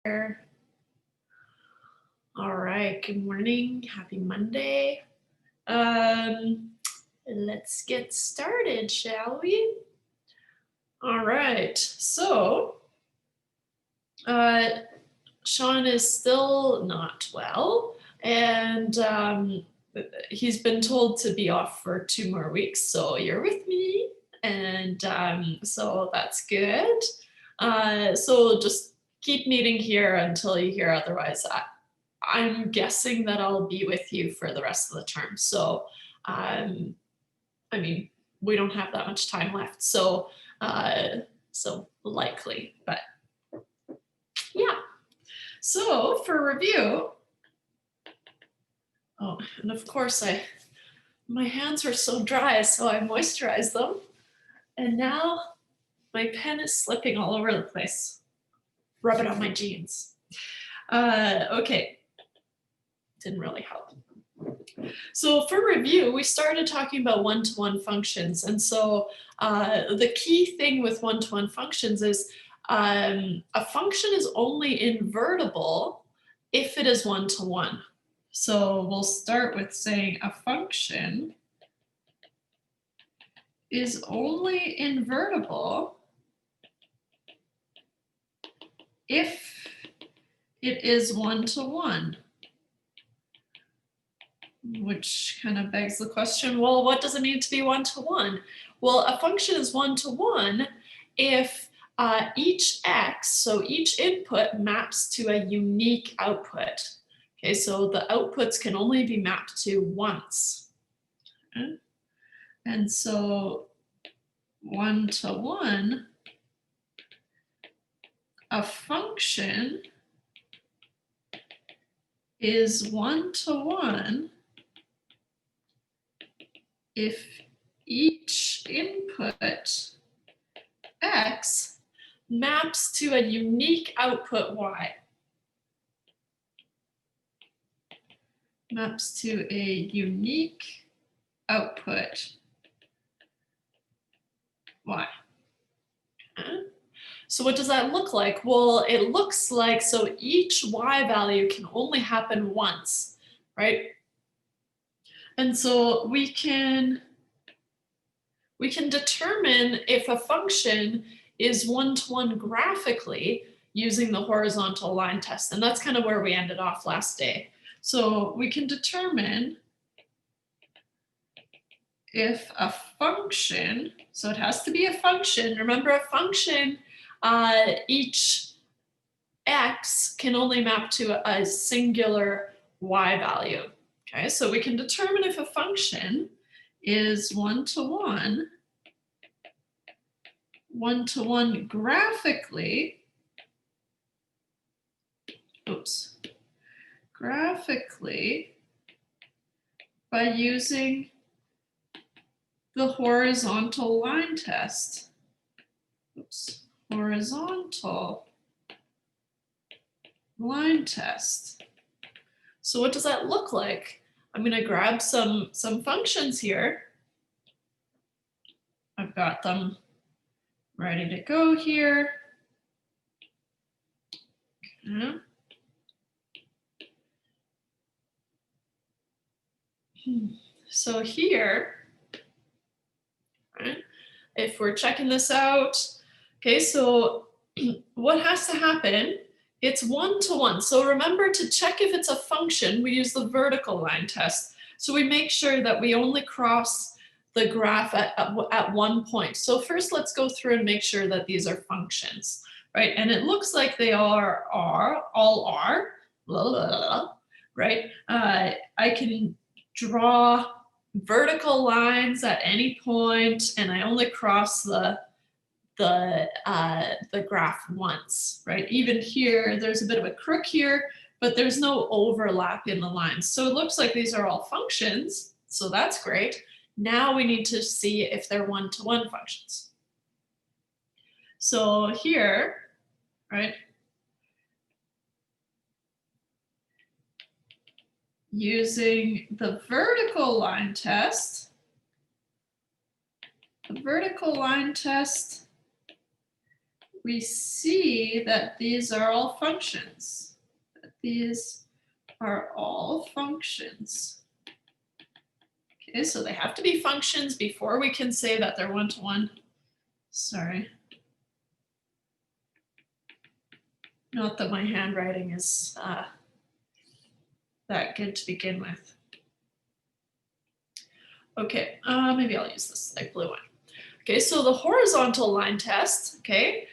All right, good morning, happy Monday. Let's get started, shall we? All right, so Shaun is still not well, and he's been told to be off for 2 more weeks, so you're with me, and so that's good. So just keep meeting here until you hear otherwise. I'm guessing that I'll be with you for the rest of the term. So, I mean, we don't have that much time left. So, so likely, but yeah. So for review, oh, and of course my hands were so dry, so I moisturized them. And now my pen is slipping all over the place. Rub it on my jeans. Okay. Didn't really help. So for review, we started talking about one-to-one functions. And so the key thing with one-to-one functions is a function is only invertible if it is one-to-one. So we'll start with saying a function is only invertible if it is one-to-one. Which kind of begs the question, well, what does it mean to be one-to-one? Well, a function is one-to-one if each x, so each input maps to a unique output. Okay, so the outputs can only be mapped to once. Okay? And so one-to-one, a function is one-to-one if each input x maps to a unique output y. Maps to a unique output y. Okay. So what does that look like? Well, it looks like, so each y value can only happen once, right? And so we can determine if a function is one-to-one graphically using the horizontal line test. And that's kind of where we ended off last day. So we can determine if a function, so it has to be a function. Remember, a function, each x can only map to a singular y value. Okay, so we can determine if a function is one-to-one graphically, graphically by using the horizontal line test. Horizontal line test. So what does that look like? I'm going to grab some functions here. I've got them ready to go here. Okay. So here, right, if we're checking this out, okay, so what has to happen? It's one-to-one. So remember, to check if it's a function, we use the vertical line test. So we make sure that we only cross the graph at one point. So first, let's go through and make sure that these are functions, right? And it looks like they all are, right? I can draw vertical lines at any point, and I only cross the graph once, right? Even here, there's a bit of a crook here, but there's no overlap in the lines. So it looks like these are all functions, so that's great. Now we need to see if they're one-to-one functions. So here, right, using the vertical line test, we see that these are all functions. These are all functions. Okay, so they have to be functions before we can say that they're one-to-one. Sorry. Not that my handwriting is that good to begin with. Okay, maybe I'll use this light blue one. Okay, so the horizontal line test, okay,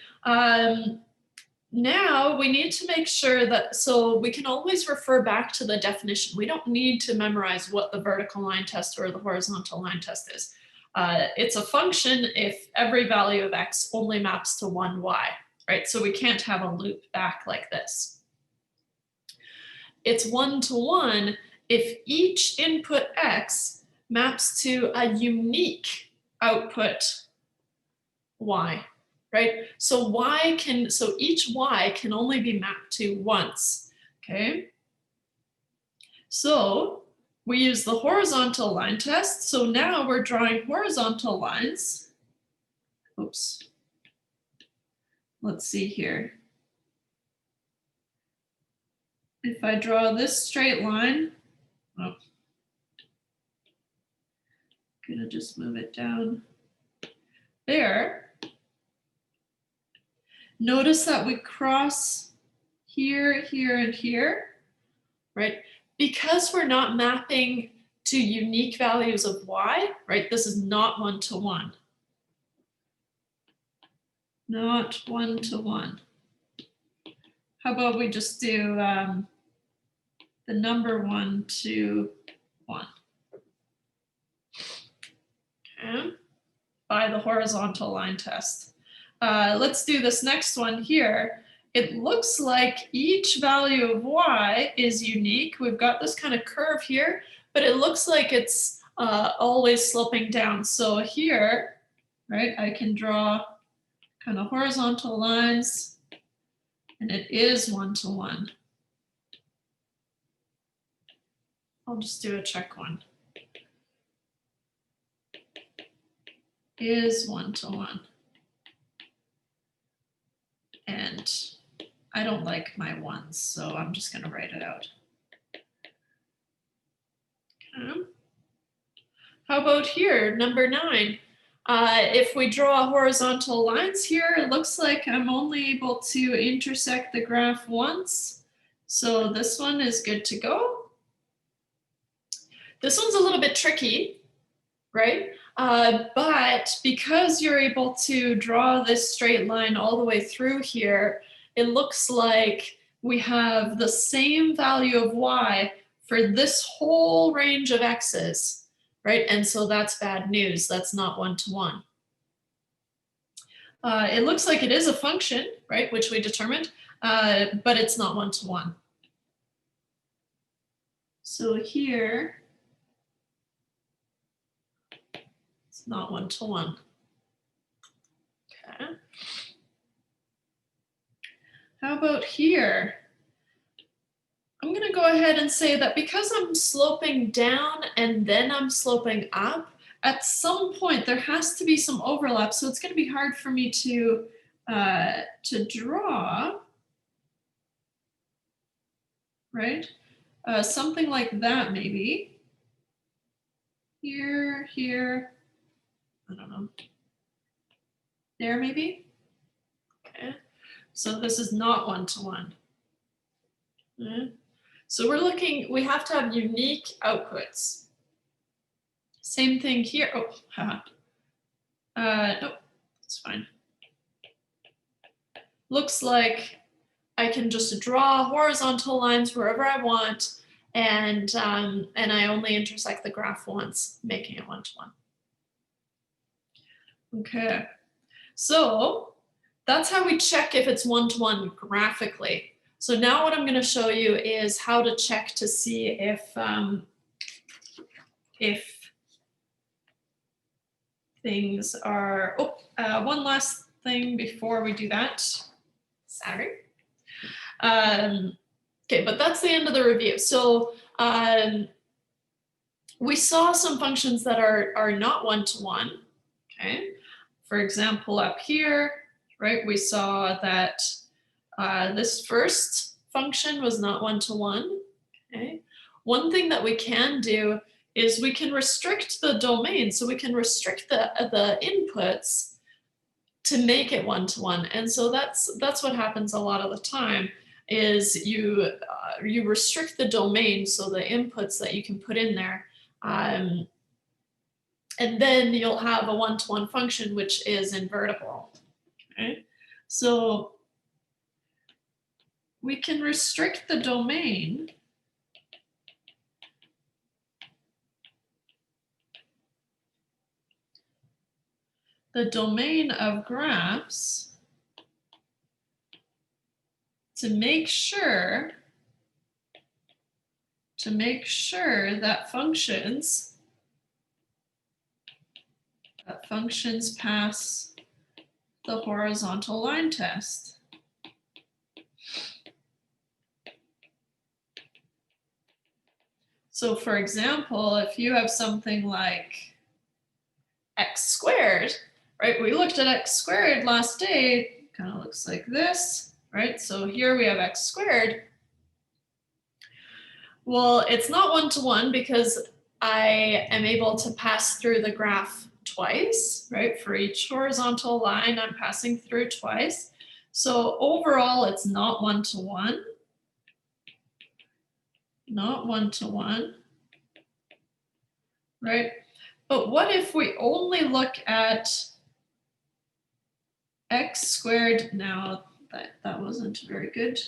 now we need to make sure that, so we can always refer back to the definition. We don't need to memorize what the vertical line test or the horizontal line test is. It's a function if every value of x only maps to one y, right? So we can't have a loop back like this. It's one-to-one if each input x maps to a unique output y, right? So each y can only be mapped to once, okay? So we use the horizontal line test. So now we're drawing horizontal lines. Oops. Let's see here. If I draw this straight line, oh, I'm gonna just move it down there. Notice that we cross here, here, and here, right? Because we're not mapping to unique values of y, right? This is not one-to-one. Not one-to-one. How about we just do the number 1 to 1? Okay, by the horizontal line test. Let's do this next one here. It looks like each value of y is unique. We've got this kind of curve here, but it looks like it's always sloping down. So here, right, I can draw kind of horizontal lines, and it is one-to-one. I'll just do a check one. Is one-to-one. And I don't like my ones, so I'm just going to write it out. Okay. How about here, number 9? If we draw horizontal lines here, it looks like I'm only able to intersect the graph once. So this one is good to go. This one's a little bit tricky, right? But because you're able to draw this straight line all the way through here, it looks like we have the same value of y for this whole range of x's, right? And so that's bad news. That's not one-to-one. It looks like it is a function, right, which we determined, but it's not one-to-one. So here, it's not one-to-one. Okay. How about here? I'm going to go ahead and say that because I'm sloping down and then I'm sloping up, at some point there has to be some overlap. So it's going to be hard for me to draw, right? Something like that maybe. Here, here, I don't know. There maybe? Okay. So this is not one-to-one. Okay. So we're looking, we have to have unique outputs. Same thing here. Oh, haha. Nope, it's fine. Looks like I can just draw horizontal lines wherever I want, and I only intersect the graph once, making it one-to-one. Okay, so that's how we check if it's one-to-one graphically. So now what I'm going to show you is how to check to see if things are, one last thing before we do that. Sorry. Okay, but that's the end of the review. So we saw some functions that are not one-to-one, okay? For example, up here, right? We saw that this first function was not one-to-one, okay? One thing that we can do is we can restrict the domain. So we can restrict the inputs to make it one-to-one. And so that's what happens a lot of the time is you restrict the domain, so the inputs that you can put in there, and then you'll have a one-to-one function which is invertible. Okay? So we can restrict the domain of graphs to make sure that functions pass the horizontal line test. So for example, if you have something like x squared, right? We looked at x squared last day, kind of looks like this, right? So here we have x squared. Well, it's not one-to-one because I am able to pass through the graph twice, right? For each horizontal line, I'm passing through twice. So overall, it's not one-to-one. Not one-to-one, right? But what if we only look at x squared? Now, that wasn't very good.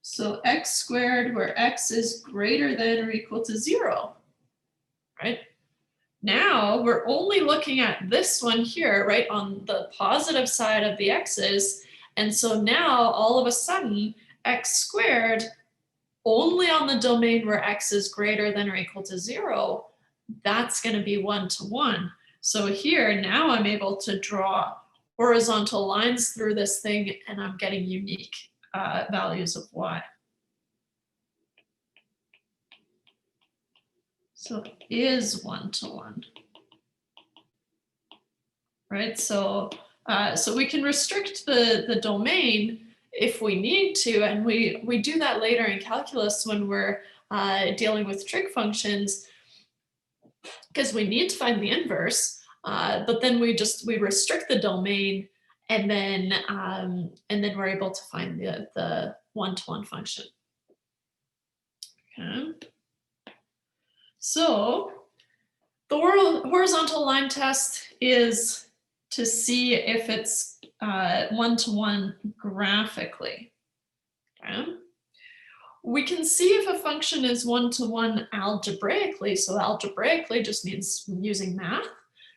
So x squared, where x is greater than or equal to 0, right? Now we're only looking at this one here, right, on the positive side of the x's. And so now all of a sudden, x squared, only on the domain where x is greater than or equal to 0, that's going to be one-to-one. So here, now I'm able to draw horizontal lines through this thing, and I'm getting unique values of y. So it is one-to-one, right? So we can restrict the domain if we need to, and we do that later in calculus when we're dealing with trig functions, because we need to find the inverse, but then we restrict the domain, and then we're able to find the one-to-one function. Okay. So the horizontal line test is to see if it's one-to-one graphically. Okay. We can see if a function is one-to-one algebraically. So algebraically just means using math,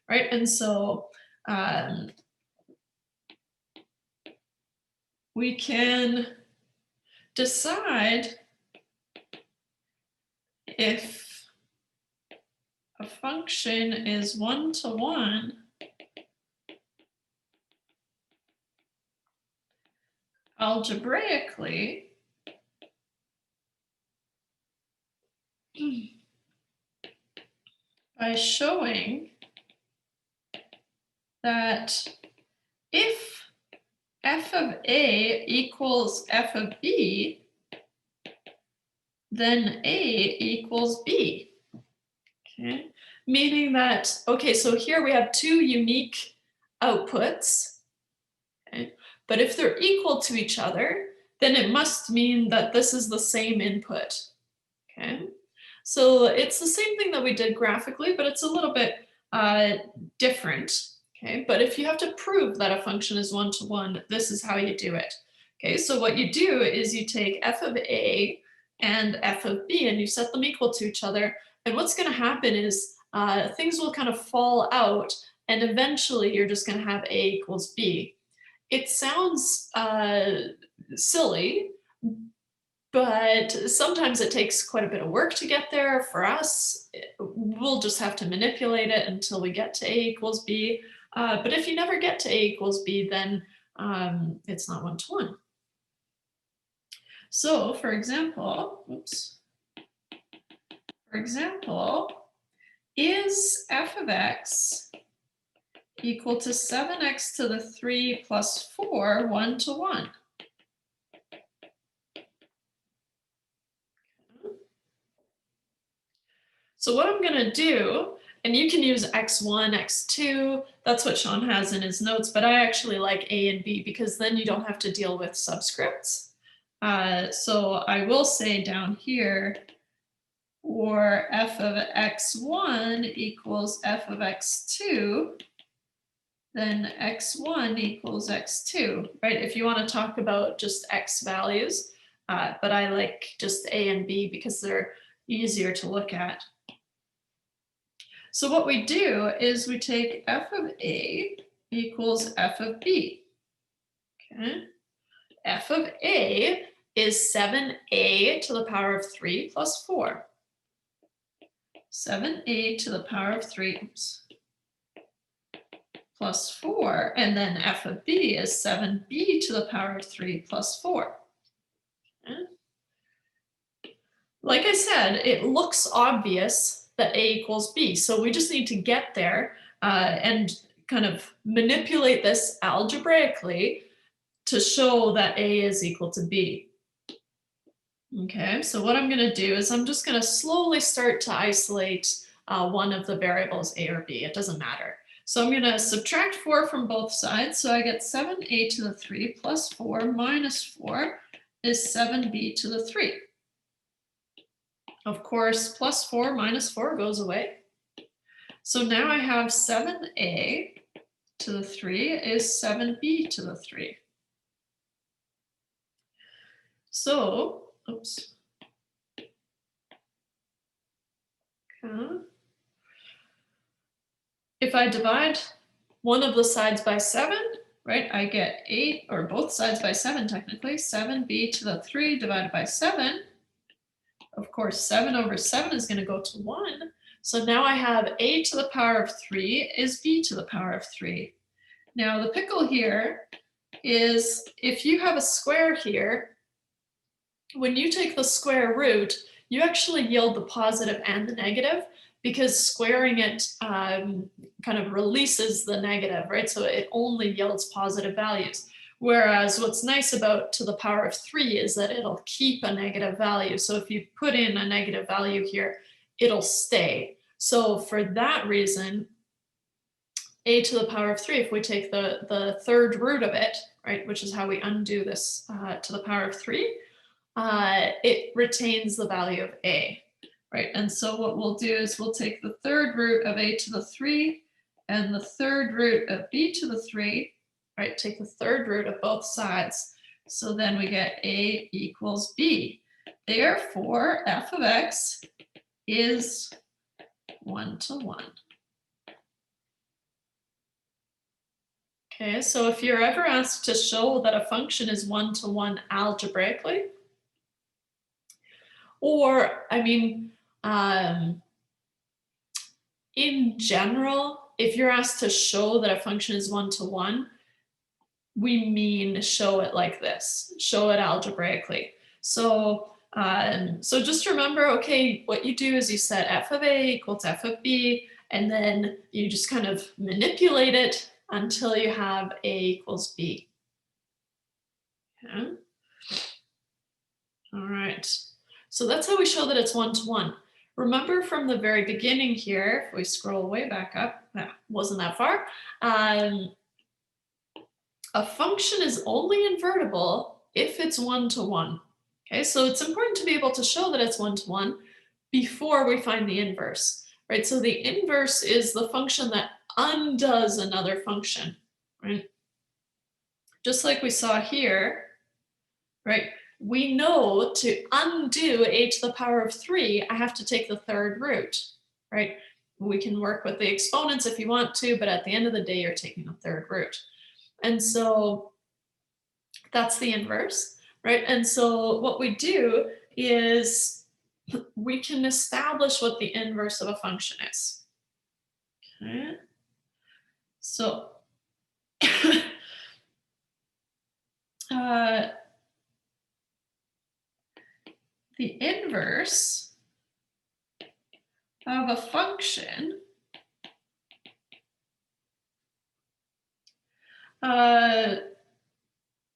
right? And so we can decide if a function is one-to-one algebraically by showing that if f of A equals f of B, then A equals B. Okay, meaning that, okay, so here we have two unique outputs, okay, but if they're equal to each other, then it must mean that this is the same input. Okay, so it's the same thing that we did graphically, but it's a little bit different. Okay, but if you have to prove that a function is one-to-one, this is how you do it. Okay, so what you do is you take f of A and f of B and you set them equal to each other. And what's going to happen is things will kind of fall out, and eventually you're just going to have A equals B. It sounds silly, but sometimes it takes quite a bit of work to get there. For us, we'll just have to manipulate it until we get to A equals B. But if you never get to A equals B, then it's not one-to-one. So for example, is f of x equal to 7x to the 3 plus 4, 1 to 1. So what I'm going to do, and you can use x1, x2, that's what Shaun has in his notes, but I actually like a and b because then you don't have to deal with subscripts. So I will say down here, or f of x1 equals f of x2, then x1 equals x2, right? If you want to talk about just x values, but I like just a and b because they're easier to look at. So what we do is we take f of a equals f of b. Okay. F of a is 7a to the power of 3 plus 4. 7a to the power of 3 plus 4, and then f of b is 7b to the power of 3 plus 4. Okay. Like I said, it looks obvious that a equals b, so we just need to get there and kind of manipulate this algebraically to show that a is equal to b. Okay, so what I'm going to do is I'm just going to slowly start to isolate one of the variables a or b. It doesn't matter. So I'm going to subtract 4 from both sides. So I get 7a to the 3 plus 4 minus 4 is 7b to the 3. Of course, plus 4 minus 4 goes away. So now I have 7a to the 3 is 7b to the 3. So, oops. Okay. If I divide one of the sides by 7, right, I get 8, or both sides by 7 technically, 7b to the 3 divided by 7. Of course, 7 over 7 is going to go to 1. So now I have a to the power of 3 is b to the power of 3. Now the pickle here is if you have a square here, when you take the square root, you actually yield the positive and the negative because squaring it kind of releases the negative, right? So it only yields positive values. Whereas what's nice about to the power of 3 is that it'll keep a negative value. So if you put in a negative value here, it'll stay. So for that reason, a to the power of 3, if we take the third root of it, right, which is how we undo this to the power of 3, it retains the value of a, right? And so what we'll do is we'll take the third root of a to the 3 and the third root of b to the 3, right? Take the third root of both sides. So then we get a equals b. Therefore, f of x is 1 to 1. Okay, so if you're ever asked to show that a function is 1 to 1 algebraically, or, I mean, in general, if you're asked to show that a function is 1 to 1, we mean show it like this, show it algebraically. So, so just remember, okay, what you do is you set f of a equal to f of b, and then you just kind of manipulate it until you have a equals b. Okay. All right. So that's how we show that it's 1 to 1. Remember from the very beginning here, if we scroll way back up, that wasn't that far, a function is only invertible if it's 1 to 1. Okay, so it's important to be able to show that it's 1 to 1 before we find the inverse, right? So the inverse is the function that undoes another function, right? Just like we saw here, right? We know to undo a to the power of 3, I have to take the third root, right? We can work with the exponents if you want to, but at the end of the day, you're taking the third root. And so that's the inverse, right? And so what we do is we can establish what the inverse of a function is. Okay. So the inverse of a function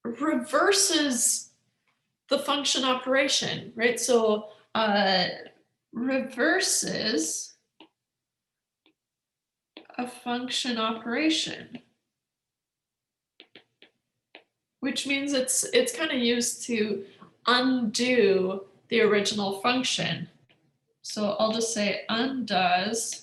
reverses the function operation, right? So reverses a function operation, which means it's kind of used to undo the original function. So I'll just say undoes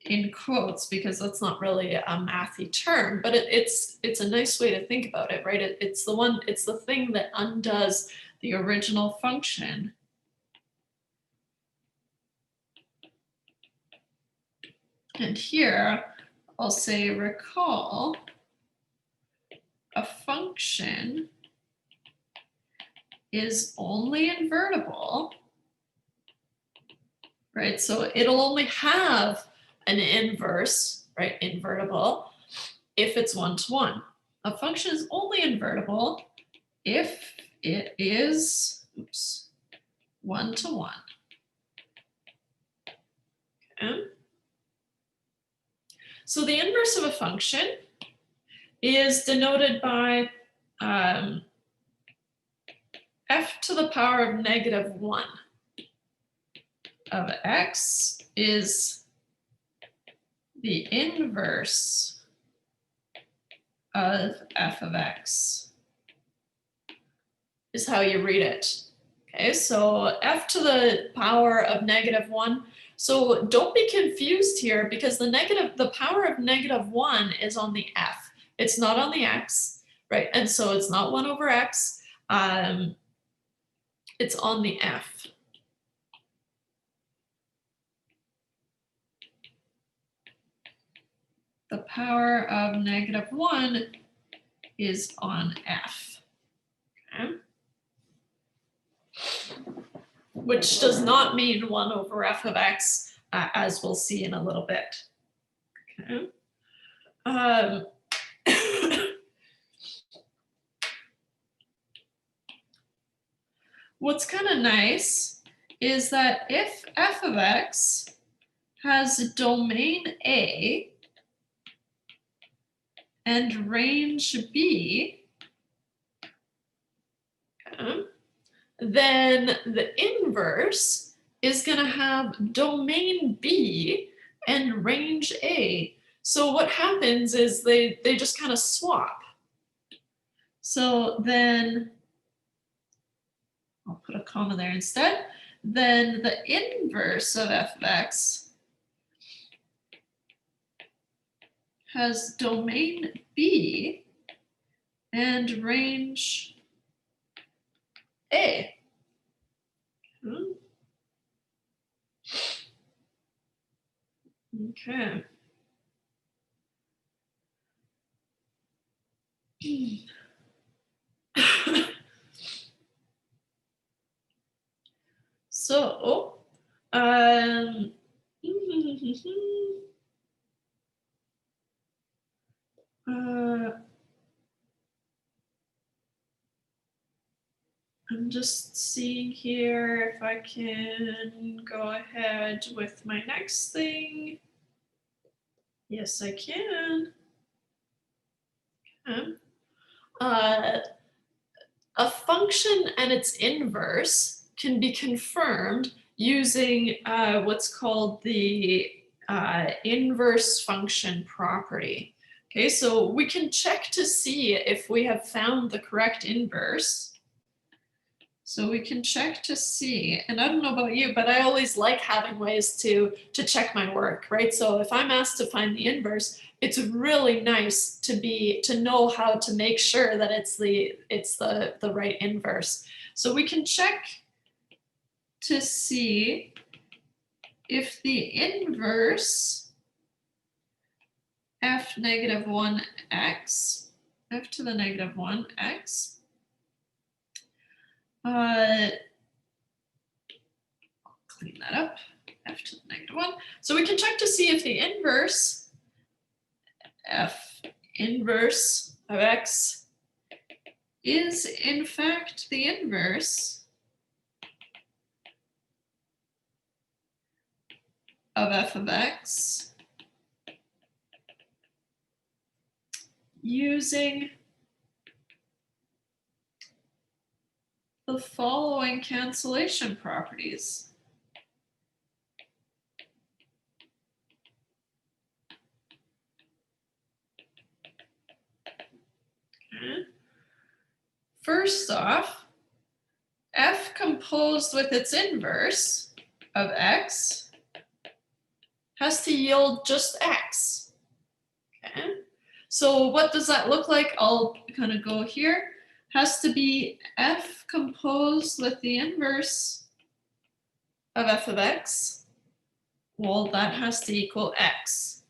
in quotes because that's not really a mathy term, but it's a nice way to think about it, right? It's the thing that undoes the original function. And here I'll say recall a function is only invertible, right? So it'll only have an inverse, right? Invertible, if it's one-to-one. A function is only invertible if it is, one-to-one. Okay. So the inverse of a function is denoted by f to the power of -1 of x is the inverse of f of x, is how you read it. Okay, so f to the power of -1. So don't be confused here because the power of -1 is on the f. It's not on the x, right? And so it's not 1 over x. It's on the f. The power of -1 is on f. Okay. Which does not mean 1 over f of x, as we'll see in a little bit. Okay. What's kind of nice is that if f of x has domain A and range B, okay, then the inverse is going to have domain B and range A. So what happens is they just kind of swap. So then, I'll put a comma there instead. Then the inverse of f of x has domain B and range A. Okay. So, I'm just seeing here if I can go ahead with my next thing. Yes, I can. Okay. A function and its inverse can be confirmed using what's called the inverse function property. Okay, so we can check to see if we have found the correct inverse. So we can check to see, and I don't know about you, but I always like having ways to check my work, right? So if I'm asked to find the inverse, it's really nice to know how to make sure that it's the right inverse. So we can check to see if the inverse f -1 x, f to the -1 x, I'll clean that up, f to the -1. So we can check to see if the inverse, f inverse of x, is in fact the inverse of f of x using the following cancellation properties. Okay. First off, f composed with its inverse of x has to yield just x. Okay. So what does that look like? I'll kind of go here. Has to be f composed with the inverse of f of x. Well, that has to equal x.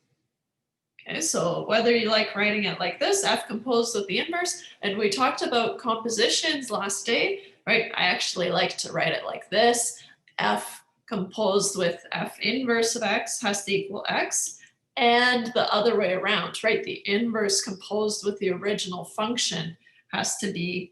Okay, so whether you like writing it like this, f composed with the inverse, and we talked about compositions last day, right? I actually like to write it like this. F composed with f inverse of x has to equal x, and the other way around, right? The inverse composed with the original function has to be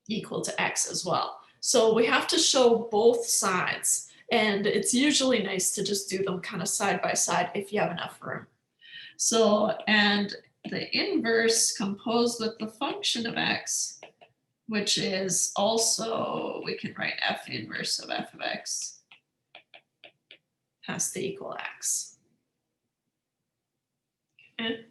equal to x as well. So we have to show both sides, and it's usually nice to just do them kind of side by side if you have enough room. So, and the inverse composed with the function of x, which is also, we can write f inverse of f of x, has to equal x. Okay.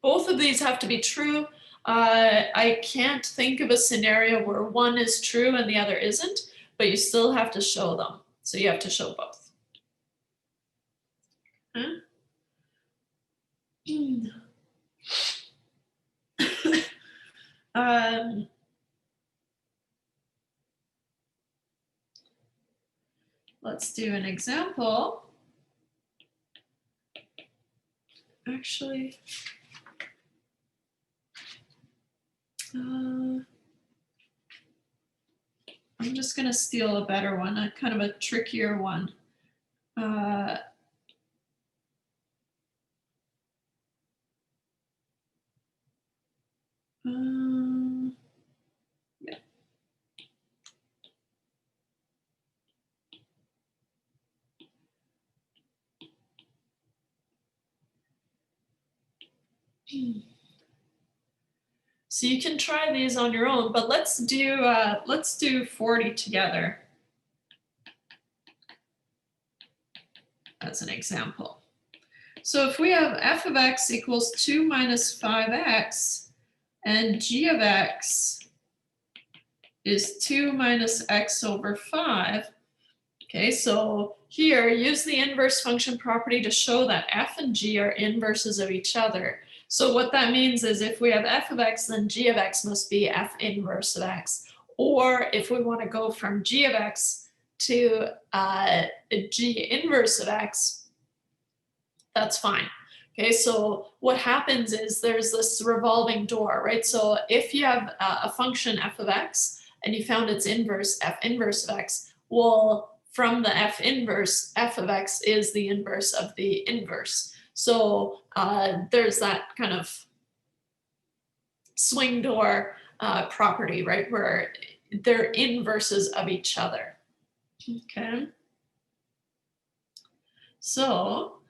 Both of these have to be true. I can't think of a scenario where one is true and the other isn't, but you still have to show them. So you have to show both. Let's do an example. Actually, I'm just going to steal a better one, a kind of a trickier one. Yeah. So you can try these on your own, but let's do 40 together as an example. So if we have f of x equals 2 minus 5x, and g of x is 2 minus x over 5, okay, so here, use the inverse function property to show that f and g are inverses of each other. So what that means is if we have f of x, then g of x must be f inverse of x. Or if we want to go from g of x to g inverse of x, that's fine. Okay, so what happens is there's this revolving door, right? So if you have a function f of x and you found its inverse, f inverse of x, well, from the f inverse, f of x is the inverse of the inverse. So there's that kind of swing door property, right, where they're inverses of each other. Okay. So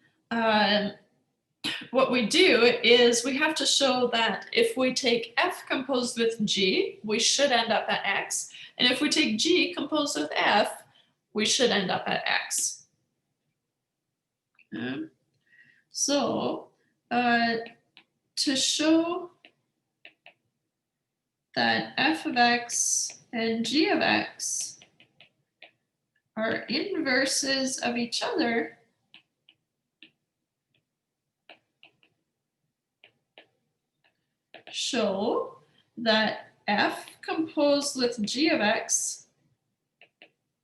what we do is we have to show that if we take f composed with g, we should end up at x. And if we take g composed with f, we should end up at x. Okay. So to show that f of x and g of x are inverses of each other, show that f composed with g of x,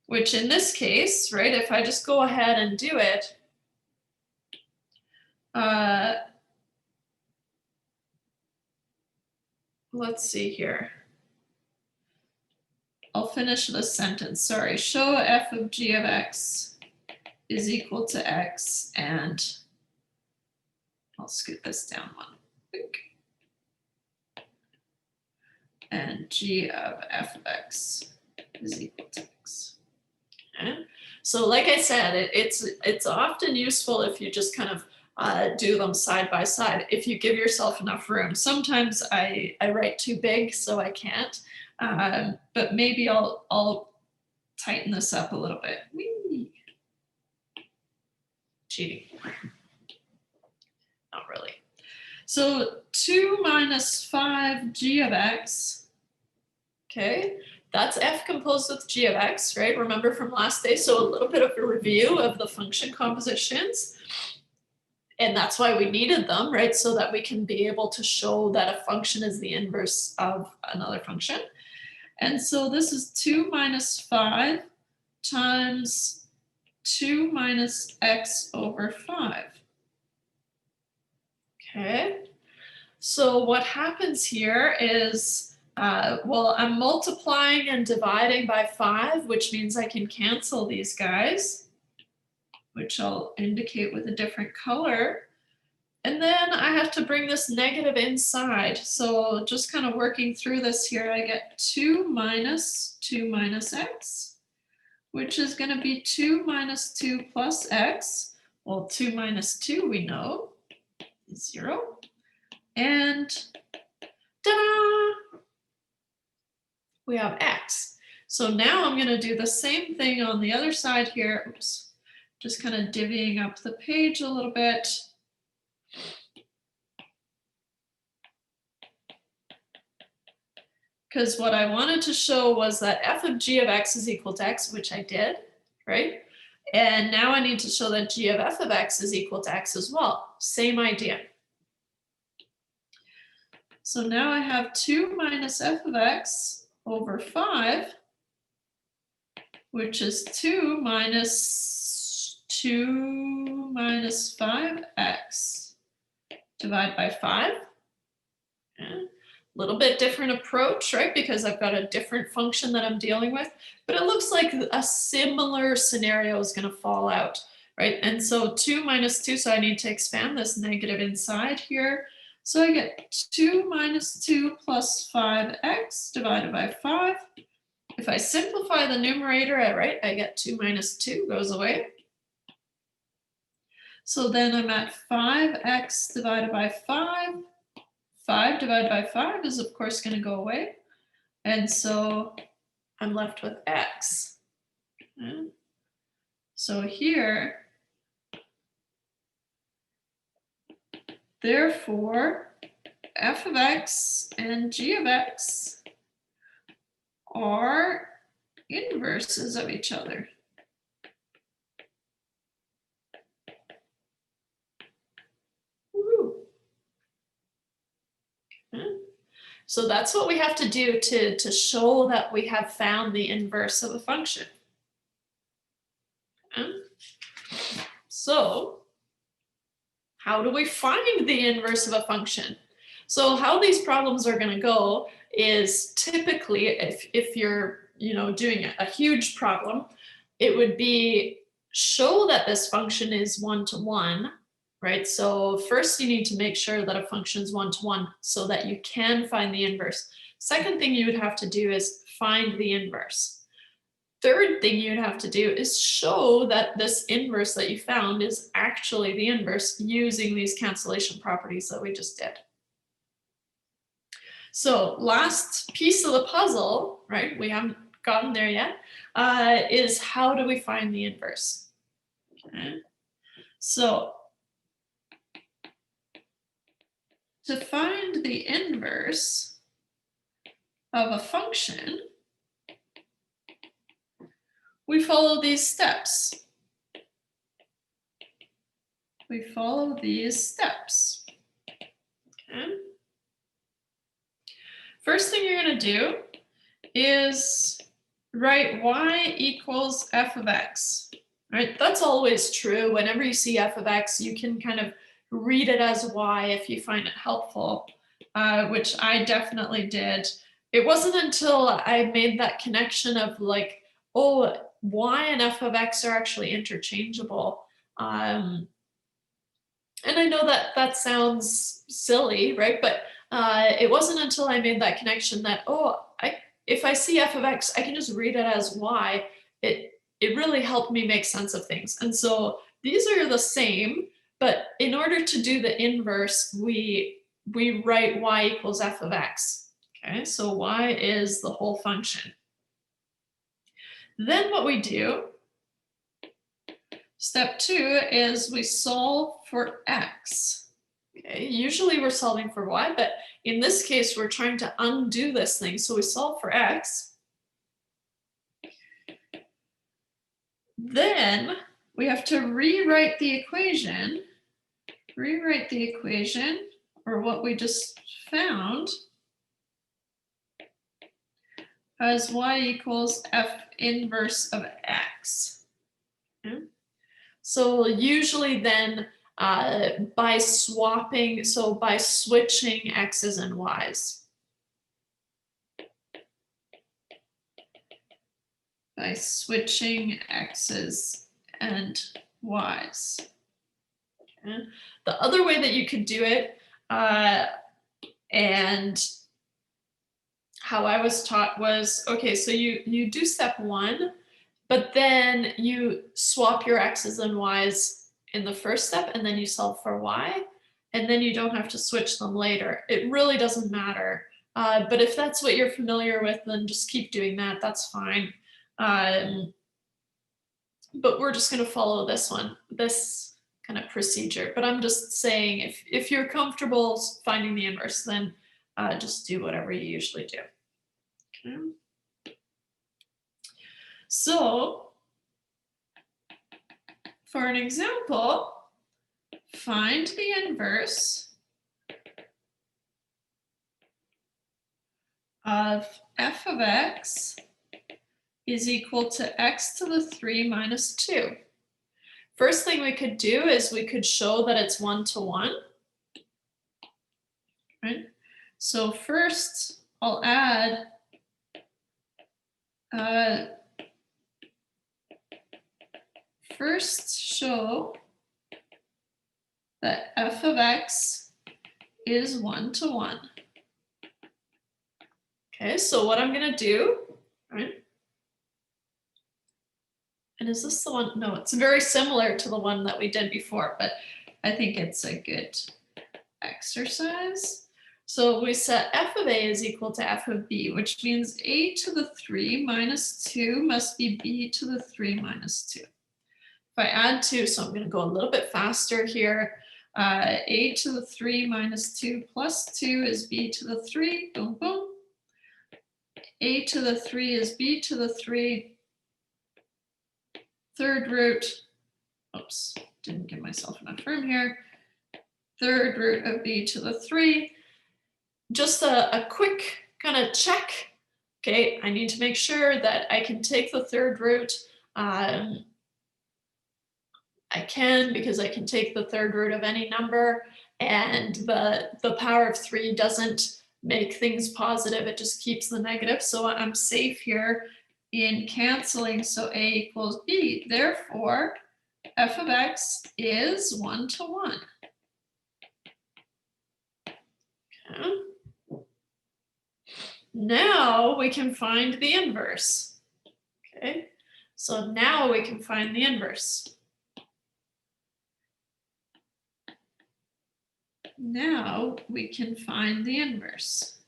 which in this case, right, if I just go ahead and do it, let's see here. I'll finish this sentence. Sorry. Show f of g of x is equal to x, and I'll scoot this down one. And g of f of x is equal to x. Okay. So like I said, it's often useful if you just kind of do them side by side if you give yourself enough room. Sometimes I write too big, so I can't. But maybe I'll tighten this up a little bit. Whee! Cheating. Not really. So 2 minus 5 g of x, okay, that's f composed with g of x, right? Remember from last day, so a little bit of a review of the function compositions. And that's why we needed them, right? So that we can be able to show that a function is the inverse of another function. And so this is 2 minus 5 times 2 minus x over 5. Okay, so what happens here is, well, I'm multiplying and dividing by 5, which means I can cancel these guys, which I'll indicate with a different color. And then I have to bring this negative inside. So just kind of working through this here, I get 2 minus x, which is going to be 2 minus 2 plus x. Well, 2 minus 2 we know is 0. And ta-da! We have x. So now I'm going to do the same thing on the other side here. Oops. Just kind of divvying up the page a little bit. Because what I wanted to show was that f of g of x is equal to x, which I did, right? And now I need to show that g of f of x is equal to x as well. Same idea. So now I have 2 minus f of x over 5, which is 2 minus 5x divided by 5. Okay. Little bit different approach, right? Because I've got a different function that I'm dealing with, but it looks like a similar scenario is going to fall out, right? And so 2 minus 2, so I need to expand this negative inside here. So I get 2 minus 2 plus 5x divided by 5. If I simplify the numerator, I get 2 minus 2 goes away. So then I'm at 5x divided by 5. 5 divided by 5 is, of course, going to go away. And so I'm left with x. Okay. So here, therefore, f of x and g of x are inverses of each other. So that's what we have to do to show that we have found the inverse of a function. Okay. So how do we find the inverse of a function? So how these problems are going to go is typically if you're doing a huge problem, it would be show that this function is one-to-one. Right? So first you need to make sure that a function is one-to-one so that you can find the inverse. Second thing you would have to do is find the inverse. Third thing you'd have to do is show that this inverse that you found is actually the inverse using these cancellation properties that we just did. So last piece of the puzzle, right? We haven't gotten there yet, is how do we find the inverse? Okay. So to find the inverse of a function, we follow these steps. Okay. First thing you're going to do is write y equals f of x. Right? That's always true. Whenever you see f of x, you can kind of read it as y if you find it helpful, which I definitely did. It wasn't until I made that connection of like, oh, y and f of x are actually interchangeable. And I know that sounds silly, right? But it wasn't until I made that connection that, if I see f of x, I can just read it as y. It really helped me make sense of things. And so these are the same, But in order to do the inverse, we write y equals f of x. Okay, so y is the whole function. Then what we do, step 2, is we solve for x. Okay, usually we're solving for y, but in this case, we're trying to undo this thing. So we solve for x. Then we have to rewrite the equation, or what we just found, as y equals f inverse of x. Okay. So usually then by swapping, so by switching x's and y's. By switching x's and y's. Okay. The other way that you could do it, and how I was taught was, okay, so you do step 1, but then you swap your x's and y's in the first step, and then you solve for y, and then you don't have to switch them later. It really doesn't matter. But if that's what you're familiar with, then just keep doing that. That's fine. But we're just going to follow this kind of procedure. But I'm just saying, if you're comfortable finding the inverse, then just do whatever you usually do. Okay. So for an example, find the inverse of f of x is equal to x to the 3 minus 2. First thing we could do is we could show that it's 1-to-1. Right? So first I'll add first show that f of x is 1-to-1. Okay, so what I'm going to do, right? And is this the one? No, it's very similar to the one that we did before, but I think it's a good exercise. So we set f of a is equal to f of b, which means a to the 3 minus 2 must be b to the 3 minus 2. If I add 2, so I'm going to go a little bit faster here. A to the 3 minus 2 plus 2 is b to the 3. Boom, boom. A to the 3 is b to the 3. Third root, oops, didn't give myself enough room here. Third root of b to the 3. Just a quick kind of check. Okay, I need to make sure that I can take the third root. I can, because I can take the third root of any number, and the power of 3 doesn't make things positive, it just keeps the negative. So I'm safe here in canceling, so a equals b. Therefore, f of x is 1-to-1. Okay. Now we can find the inverse. Okay, so now we can find the inverse. Now we can find the inverse.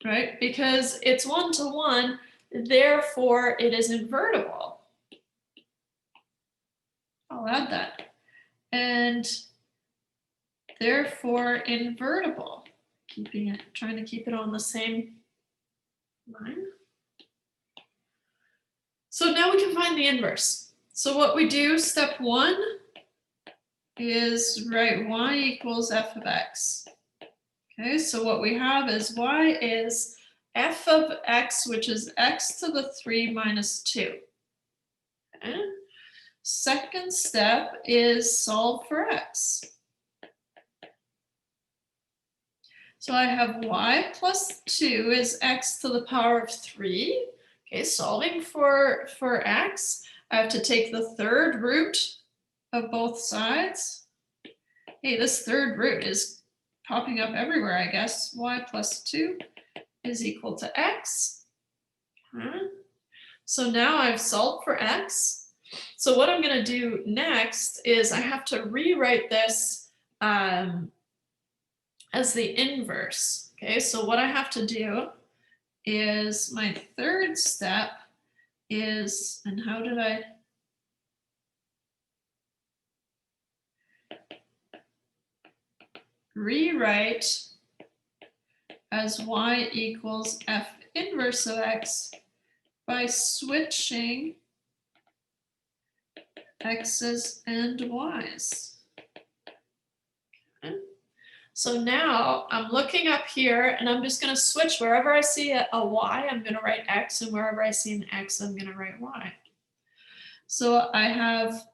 Right? Because it's 1-to-1, therefore it is invertible. I'll add that. And therefore invertible. Trying to keep it on the same line. So now we can find the inverse. So what we do, step 1, is write y equals f of x. Okay, so what we have is y is f of x, which is x to the 3 minus 2. Okay. Second step is solve for x. So I have y plus 2 is x to the power of 3. Okay, solving for x, I have to take the third root of both sides. Hey, this third root is popping up everywhere, I guess. Y plus 2 is equal to x. Okay. So now I've solved for x. So what I'm going to do next is I have to rewrite this as the inverse. Okay, so what I have to do is my third step is, and how did I? Rewrite as y equals f inverse of x by switching x's and y's. Okay. So now I'm looking up here and I'm just going to switch wherever I see a y, I'm going to write x, and wherever I see an x, I'm going to write y. So I have,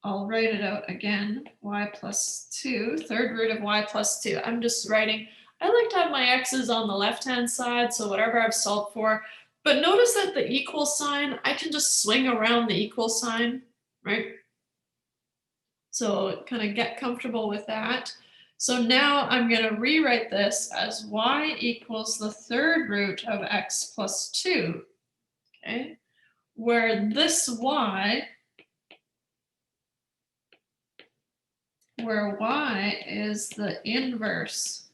I'll write it out again, y plus 2, third root of y plus 2. I'm just writing, I like to have my x's on the left-hand side, so whatever I've solved for. But notice that the equal sign, I can just swing around the equal sign, right? So kind of get comfortable with that. So now I'm going to rewrite this as y equals the third root of x plus 2, okay? Where this y, where y is the inverse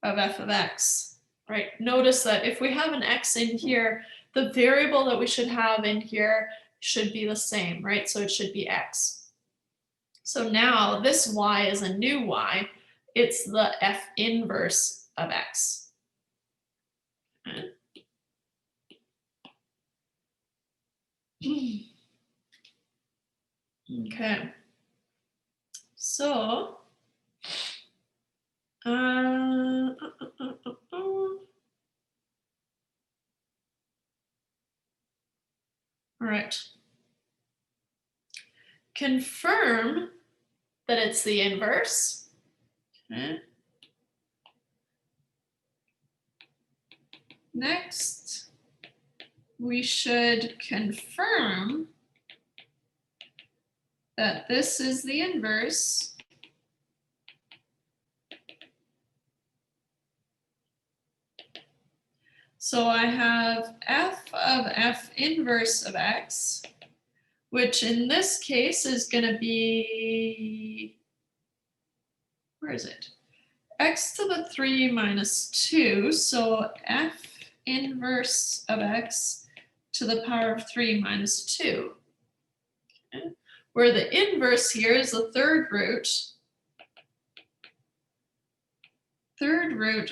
of f of x, right? Notice that if we have an x in here, the variable that we should have in here should be the same, right? So it should be x. So now this y is a new y. It's the f inverse of x. Okay. So, all right. Confirm that it's the inverse. Okay. Next, we should confirm that this is the inverse So I have f of f inverse of x, which in this case is going to be, where is it? X to the 3 minus 2, so f inverse of x to the power of 3 minus 2. Okay. Where the inverse here is the third root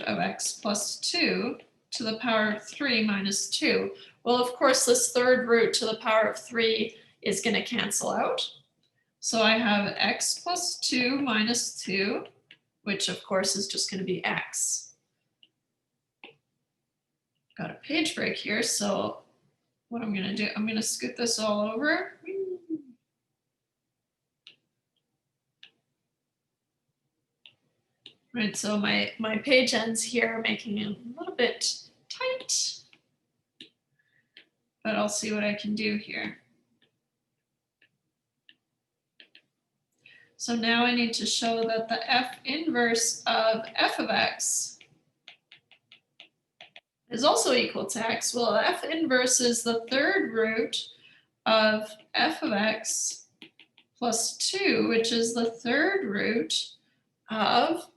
of x plus 2 to the power of 3 minus 2. Well, of course, this third root to the power of 3 is going to cancel out. So I have x plus 2 minus 2, which of course is just going to be x. Got a page break here, so what I'm going to do, I'm going to scoot this all over. Right, so my page ends here, making it a little bit tight, but I'll see what I can do here. So now I need to show that the f inverse of f of x is also equal to x. Well, f inverse is the third root of f of x plus 2, which is the third root of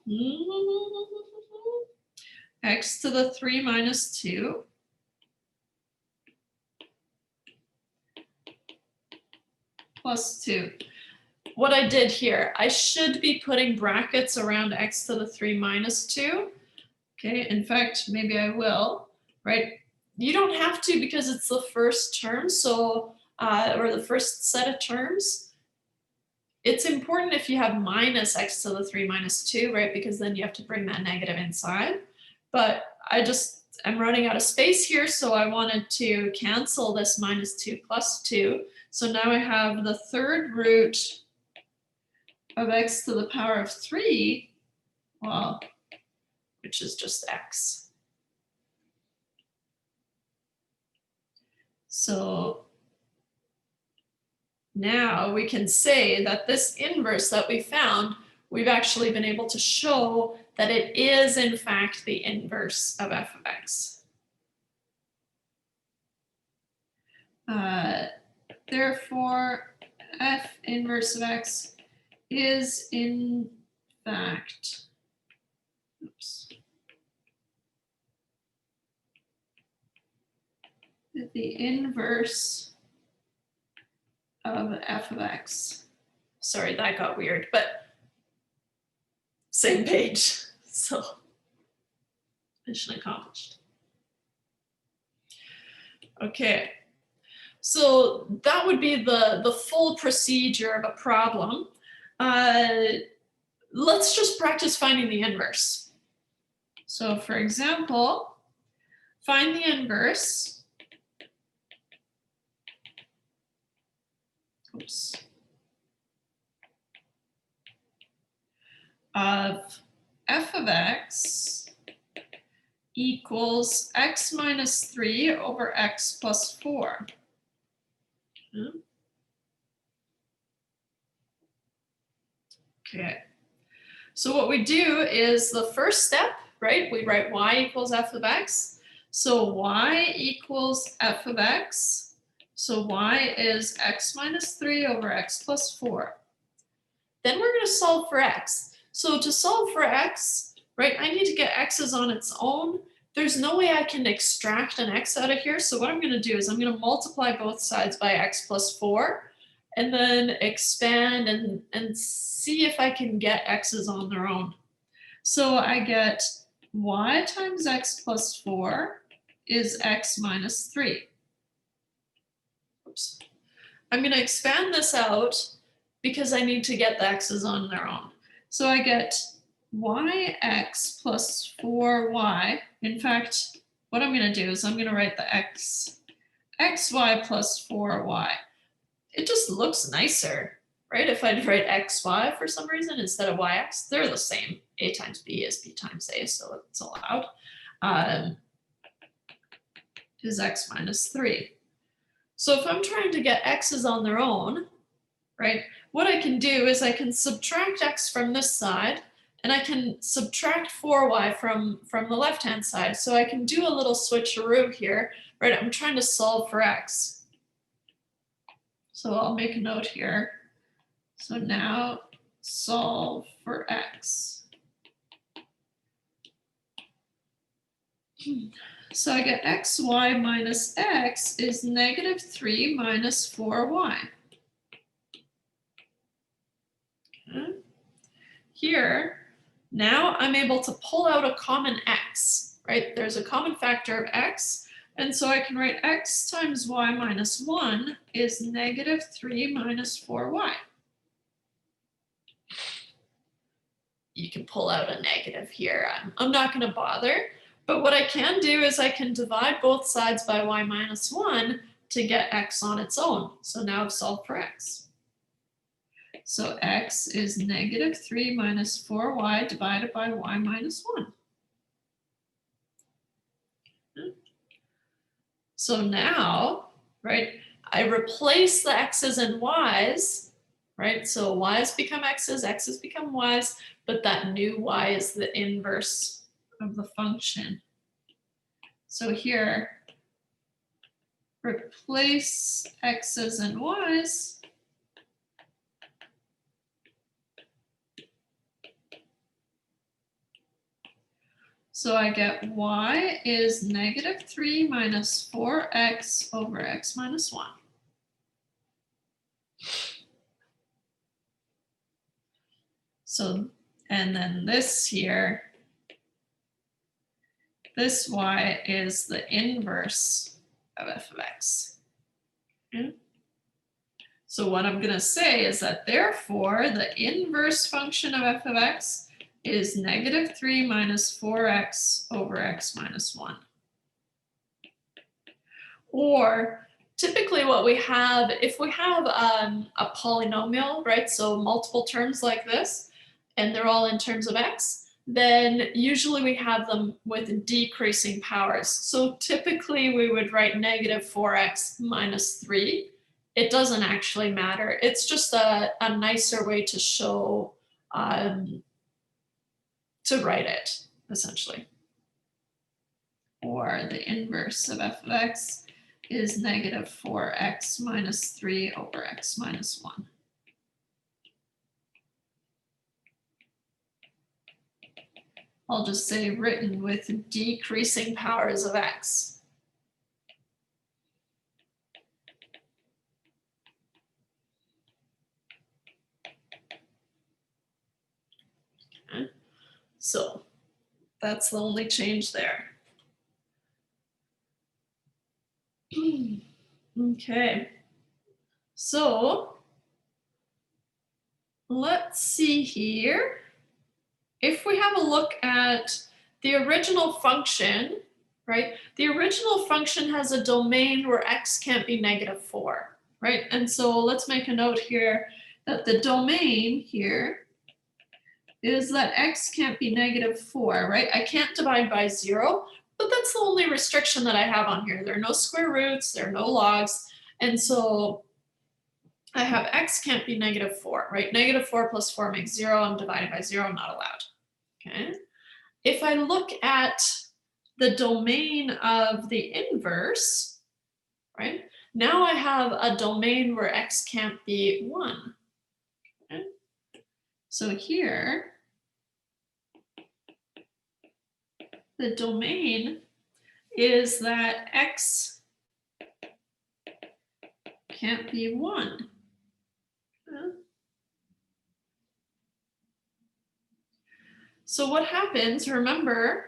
x to the 3 minus 2 plus 2. What I did here, I should be putting brackets around x to the 3 minus 2. Okay, in fact, maybe I will, right? You don't have to because it's the first term, so, or the first set of terms. It's important if you have minus x to the 3 minus 2, right? Because then you have to bring that negative inside. But I'm running out of space here, so I wanted to cancel this minus 2 plus 2. So now I have the third root of x to the power of 3, well, which is just x. So now we can say that this inverse that we found, we've actually been able to show that it is in fact the inverse of f of x. Therefore, f inverse of x is in fact, the inverse of f of x. Sorry, that got weird, but same page. So mission accomplished. Okay, so that would be the full procedure of a problem. Let's just practice finding the inverse. So for example, find the inverse of f of x equals x minus 3 over x plus 4. Okay, so what we do is the first step, right? We write y equals f of x. So y equals f of x. So y is x minus 3 over x plus 4. Then we're going to solve for x. So to solve for x, right, I need to get x's on its own. There's no way I can extract an x out of here. So what I'm going to do is I'm going to multiply both sides by x plus 4 and then expand and see if I can get x's on their own. So I get y times x plus 4 is x minus 3. Oops. I'm going to expand this out because I need to get the x's on their own. So I get yx plus 4y. In fact, what I'm going to do is I'm going to write the xy plus 4y. It just looks nicer, right? If I'd write xy for some reason instead of yx, they're the same. A times b is b times a, so it's allowed. Is x minus 3. So if I'm trying to get x's on their own, right, what I can do is I can subtract x from this side, and I can subtract 4y from the left-hand side. So I can do a little switcheroo here, right? I'm trying to solve for x. So I'll make a note here. So now solve for x. So I get xy minus x is negative 3 minus 4y. Okay. Here, now I'm able to pull out a common x, right? There's a common factor of x, and so I can write x times y minus 1 is negative 3 minus 4y. You can pull out a negative here. I'm not going to bother, but what I can do is I can divide both sides by y minus 1 to get x on its own. So now I've solved for x. So x is negative 3 minus 4y divided by y minus 1. So now, right, I replace the x's and y's, right? So y's become x's become y's, but that new y is the inverse of the function. So here, replace x's and y's. So I get y is negative 3 minus 4x over x minus 1. So, and then this here, this y is the inverse of f of x. Okay. So what I'm going to say is that therefore the inverse function of f of x is negative 3 minus 4x over x minus 1. Or typically what we have, if we have a polynomial, right, so multiple terms like this, and they're all in terms of x, then usually we have them with decreasing powers. So typically we would write negative 4x minus 3. It doesn't actually matter. It's just a nicer way to show, to write it, essentially. Or the inverse of f of x is negative 4x minus 3 over x minus 1. I'll just say written with decreasing powers of x. Okay. So that's the only change there. Okay, so let's see here. If we have a look at the original function, right? The original function has a domain where x can't be negative 4, right? And so let's make a note here that the domain here is that x can't be negative 4, right? I can't divide by 0, but that's the only restriction that I have on here. There are no square roots, there are no logs, and so I have x can't be negative 4, right? Negative 4 plus 4 makes 0. I'm divided by 0, I'm not allowed. Okay. If I look at the domain of the inverse, right? Now I have a domain where x can't be 1. Okay. So here, the domain is that x can't be 1. Okay. So what happens, remember,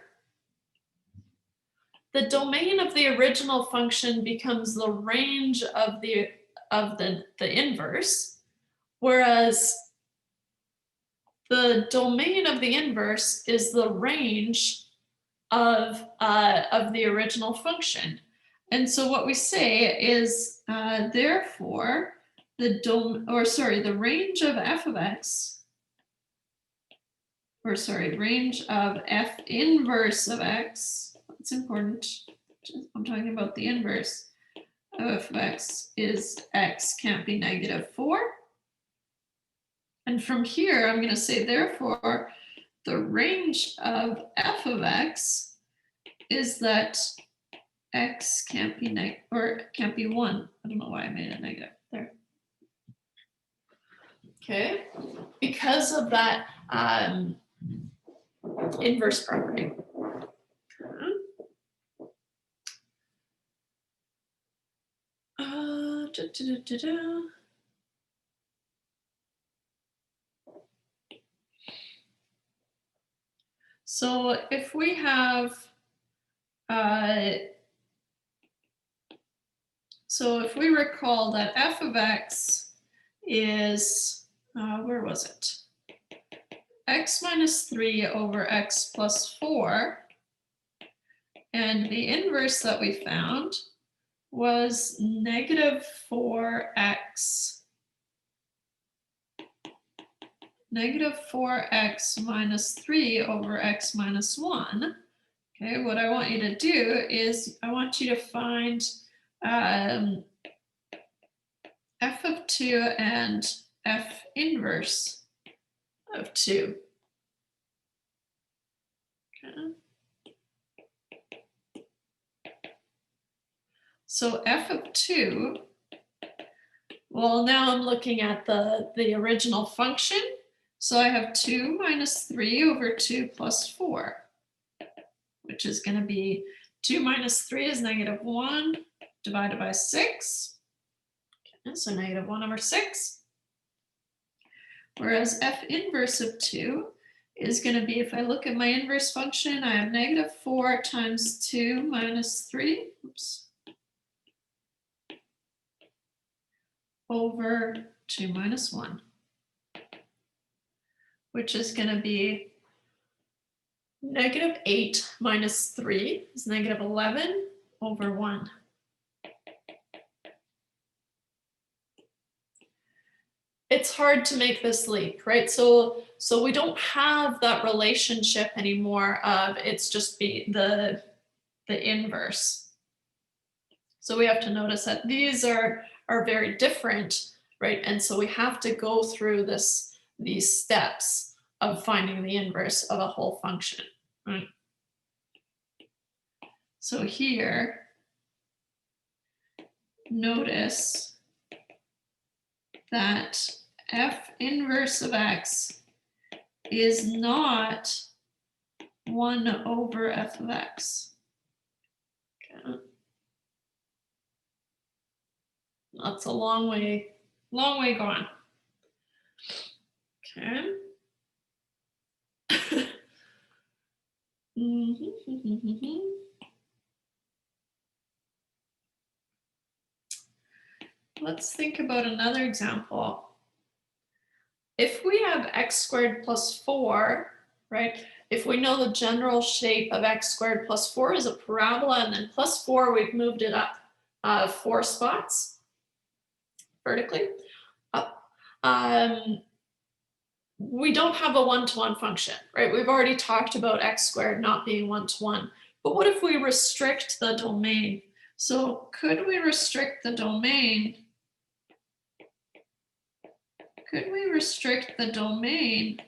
the domain of the original function becomes the range of the inverse, whereas the domain of the inverse is the range of the original function. And so what we say is, therefore, the range of f of x, range of f inverse of x, that's important. I'm talking about the inverse of f of x is x can't be negative 4. And from here, I'm going to say, therefore, the range of f of x is that x can't be can't be 1. I don't know why I made it negative there. Okay, because of that inverse property. So if we have, so if we recall that f of x is, where was it? X minus 3 over x plus 4. And the inverse that we found was negative 4x. Negative 4x minus 3 over x minus 1. Okay, what I want you to do is I want you to find f of 2 and f inverse of 2. Okay. So f of 2, well, now I'm looking at the original function. So I have 2 minus 3 over 2 plus 4, which is going to be 2 minus 3 is negative 1 divided by 6. Okay, so negative 1 over 6. Whereas f inverse of 2 is going to be, if I look at my inverse function, I have negative 4 times 2 minus 3. Over 2 minus 1, which is going to be negative 8 minus 3 is negative 11 over 1. It's hard to make this leap, right? So we don't have that relationship anymore of it's just the inverse. So we have to notice that these are very different, right? And so we have to go through these steps of finding the inverse of a whole function, right? So here, notice that f inverse of x is not 1 over f of x. Okay. That's a long way gone. Okay. Let's think about another example. If we have x squared plus 4, right? If we know the general shape of x squared plus 4 is a parabola, and then plus 4, we've moved it up 4 spots vertically up. We don't have a one-to-one function, right? We've already talked about x squared not being one-to-one. But what if we restrict the domain? So could we restrict the domain? Could we restrict the domain?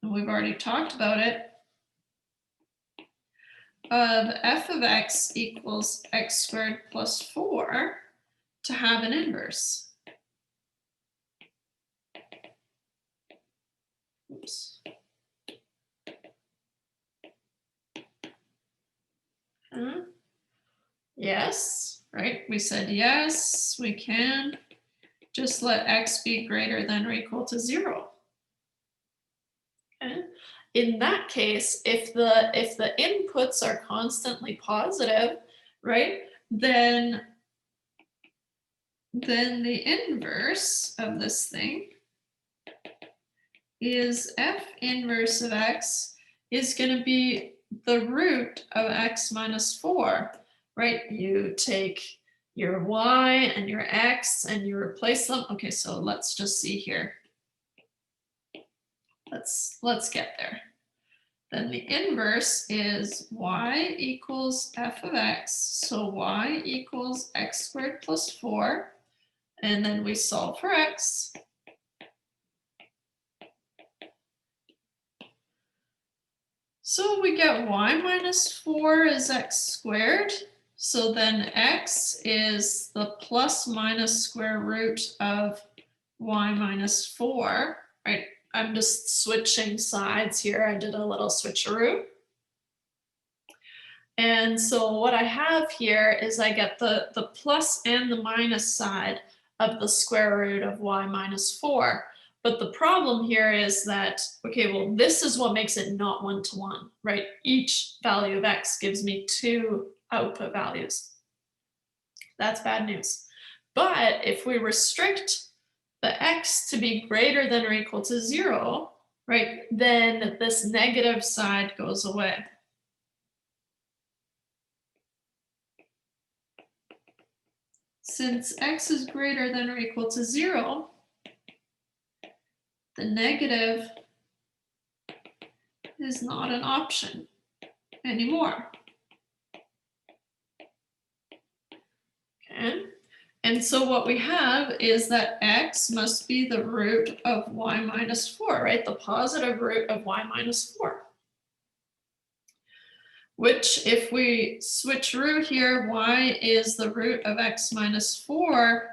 And we've already talked about it. Of f of x equals x squared plus 4 to have an inverse. Oops. Yes, right? We said yes, we can. Just let x be greater than or equal to 0. Okay. In that case, if the inputs are constantly positive, right, then the inverse of this thing is f inverse of x is going to be the root of x minus 4, right? You take your y and your x and you replace them. Okay, so let's just see here. Let's get there. Then the inverse is y equals f of x. So y equals x squared plus 4. And then we solve for x. So we get y minus 4 is x squared. So then x is the plus minus square root of y minus 4, right? I'm just switching sides here. I did a little switcheroo. And so what I have here is I get the plus and the minus side of the square root of y minus 4. But the problem here is that, okay, well, this is what makes it not one-to-one, right? Each value of x gives me 2 output values. That's bad news. But if we restrict the x to be greater than or equal to 0, right, then this negative side goes away. Since x is greater than or equal to 0, the negative is not an option anymore. Okay. And so what we have is that x must be the root of y minus 4, right? The positive root of y minus 4. Which, if we switcheroo here, y is the root of x minus 4.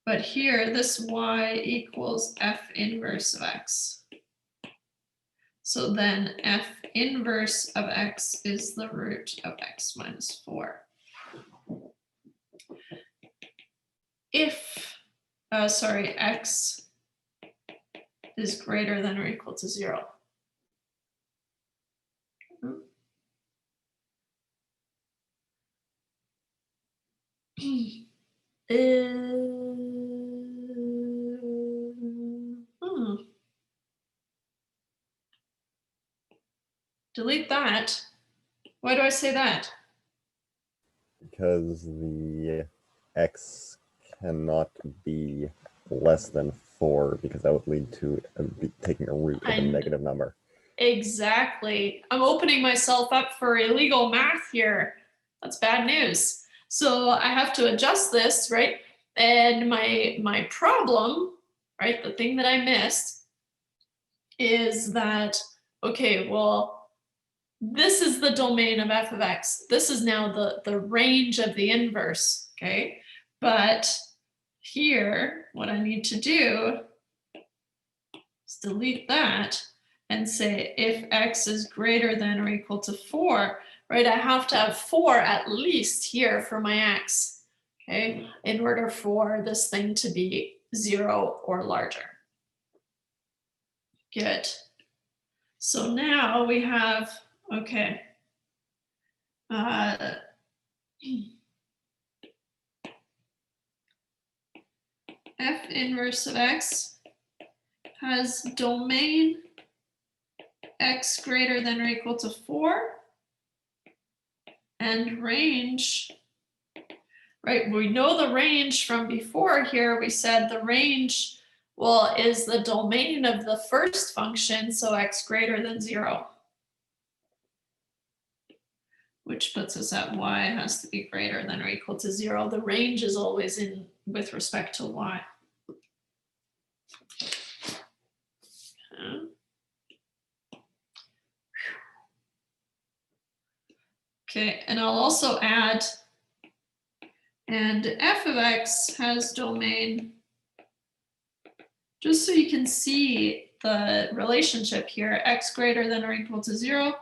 But here, this y equals f inverse of x. So then f inverse of x is the root of x minus 4. If, x is greater than or equal to 0. Delete that. Why do I say that? Because the x cannot be less than 4, because that would lead to taking a root of a negative number. Exactly. I'm opening myself up for illegal math here. That's bad news. So I have to adjust this, right? And my problem, right, the thing that I missed is that, okay, well, this is the domain of f of x. This is now the range of the inverse, okay? But here, what I need to do is delete that and say if x is greater than or equal to 4, right? I have to have 4 at least here for my x, okay? In order for this thing to be 0 or larger. Good. So now we have, okay. F inverse of x has domain x greater than or equal to 4 and range, right? We know the range from before here. We said the range, well, is the domain of the first function, so x greater than 0. Which puts us at y has to be greater than or equal to 0. The range is always in with respect to y. Okay, and I'll also add, and f of x has domain, just so you can see the relationship here, x greater than or equal to 0,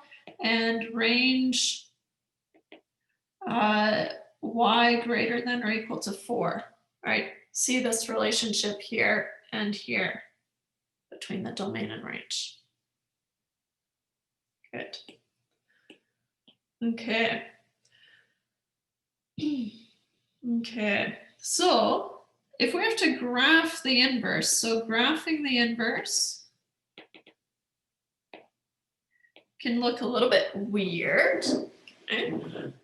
and range y greater than or equal to 4. All right, see this relationship here and here between the domain and range. Good. Okay. Okay, so if we have to graph the inverse, so graphing the inverse can look a little bit weird, okay?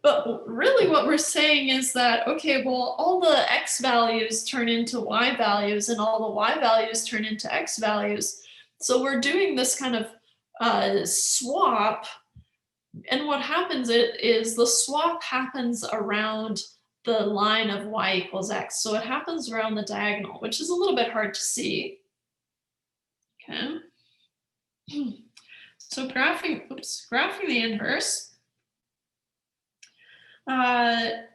But really what we're saying is that, okay, well, all the x values turn into y values and all the y values turn into x values. So we're doing this kind of swap, and what happens is the swap happens around the line of y equals x. So it happens around the diagonal, which is a little bit hard to see. Okay. So graphing the inverse. The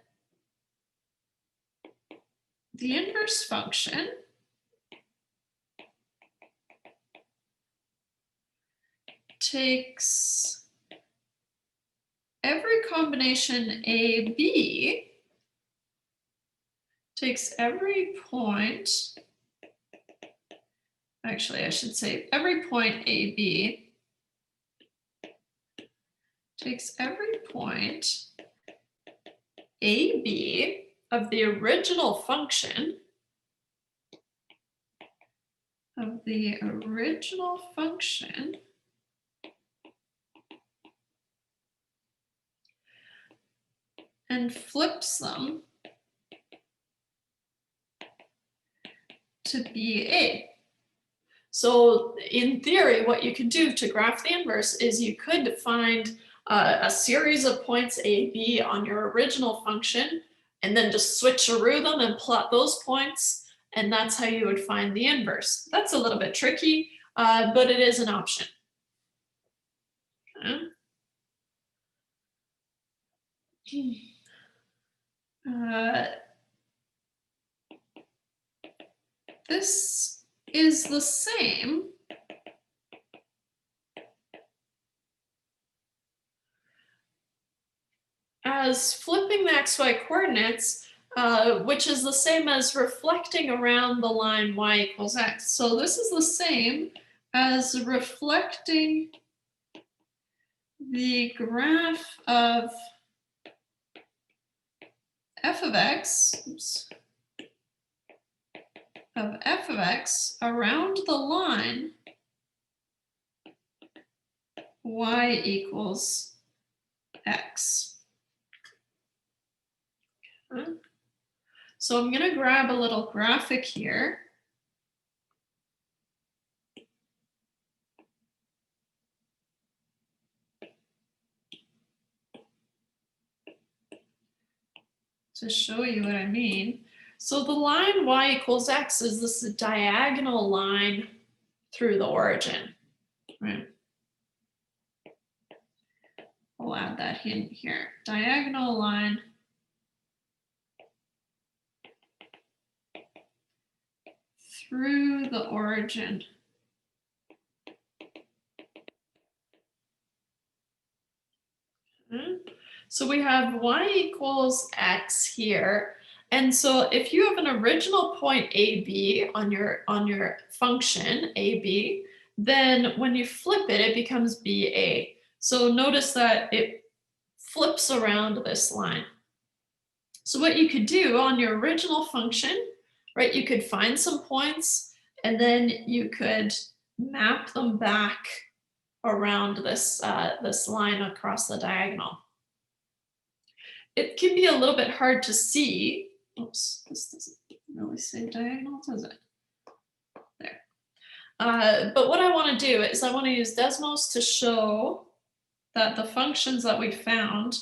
inverse function takes every combination a, b, takes every point, actually I should say every point a, b, takes every point a, b of the original function, and flips them to BA. So in theory, what you could do to graph the inverse is you could find a series of points A, B on your original function, and then just switcheroo them and plot those points, and that's how you would find the inverse. That's a little bit tricky, but it is an option. Okay. This is the same as flipping the xy coordinates, which is the same as reflecting around the line y equals x. So this is the same as reflecting the graph of f of x, around the line y equals x. Okay. So I'm going to grab a little graphic here. To show you what I mean. So the line y equals x is this diagonal line through the origin, right? I'll add that in here. Diagonal line through the origin. So we have y equals x here. And so if you have an original point AB on your function AB, then when you flip it, it becomes BA. So notice that it flips around this line. So what you could do on your original function, right, you could find some points and then you could map them back around this, this line across the diagonal. It can be a little bit hard to see. Oops, this doesn't really say diagonal, does it? There. But what I want to do is I want to use Desmos to show that the functions that we found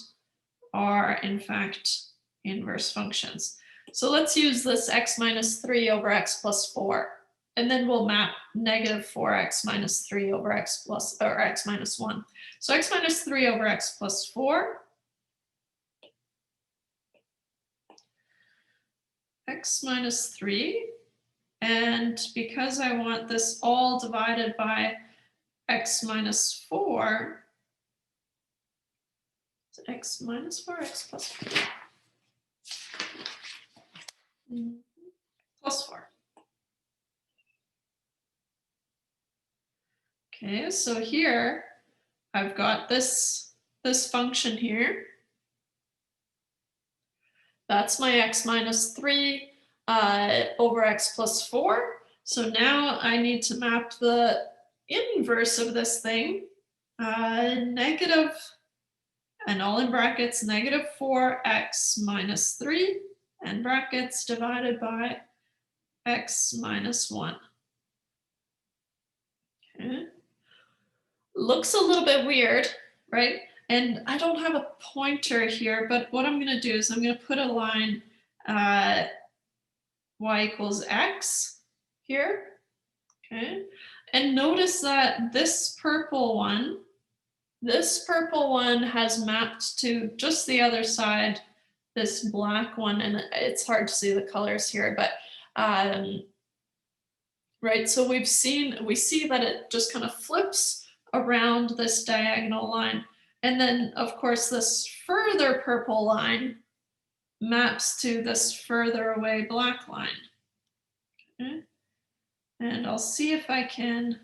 are in fact inverse functions. So let's use this x minus 3 over x plus 4. And then we'll map negative 4x minus 3 over x plus, or x minus 1. So x minus 3 over x plus 4. X minus 3. And because I want this all divided by x minus 4, so x minus 4, x plus 4. Plus 4. Okay, so here I've got this function here. That's my x minus 3 over x plus 4. So now I need to map the inverse of this thing, negative, and all in brackets, negative 4x minus 3, and brackets divided by x minus 1. Okay. Looks a little bit weird, right? And I don't have a pointer here, but what I'm going to do is I'm going to put a line y equals x here. Okay. And notice that this purple one has mapped to just the other side, this black one, and it's hard to see the colors here, but right, so we see that it just kind of flips around this diagonal line. And then, of course, this further purple line maps to this further away black line. Okay. And I'll see if I can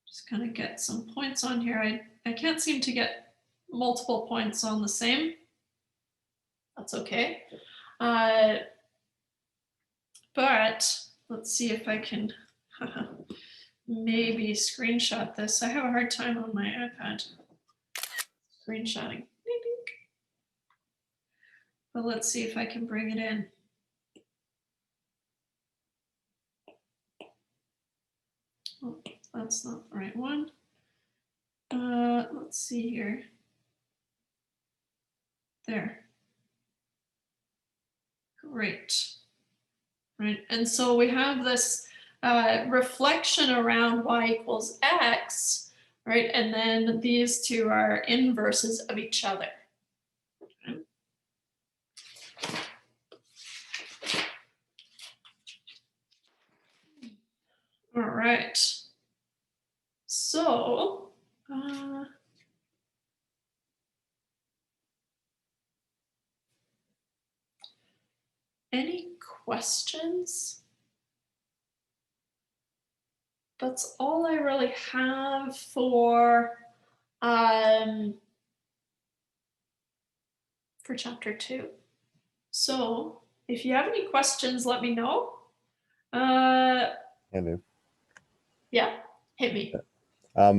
just kind of get some points on here. I can't seem to get multiple points on the same. That's okay. But let's see if I can maybe screenshot this. I have a hard time on my iPad screenshotting. But let's see if I can bring it in. Oh, that's not the right one. Let's see here. There. Great. Right, and so we have this reflection around y equals x, right? And then these two are inverses of each other. Okay. All right. So, any questions? That's all I really have for chapter 2. So if you have any questions, let me know. I do. Yeah, hit me. Yeah,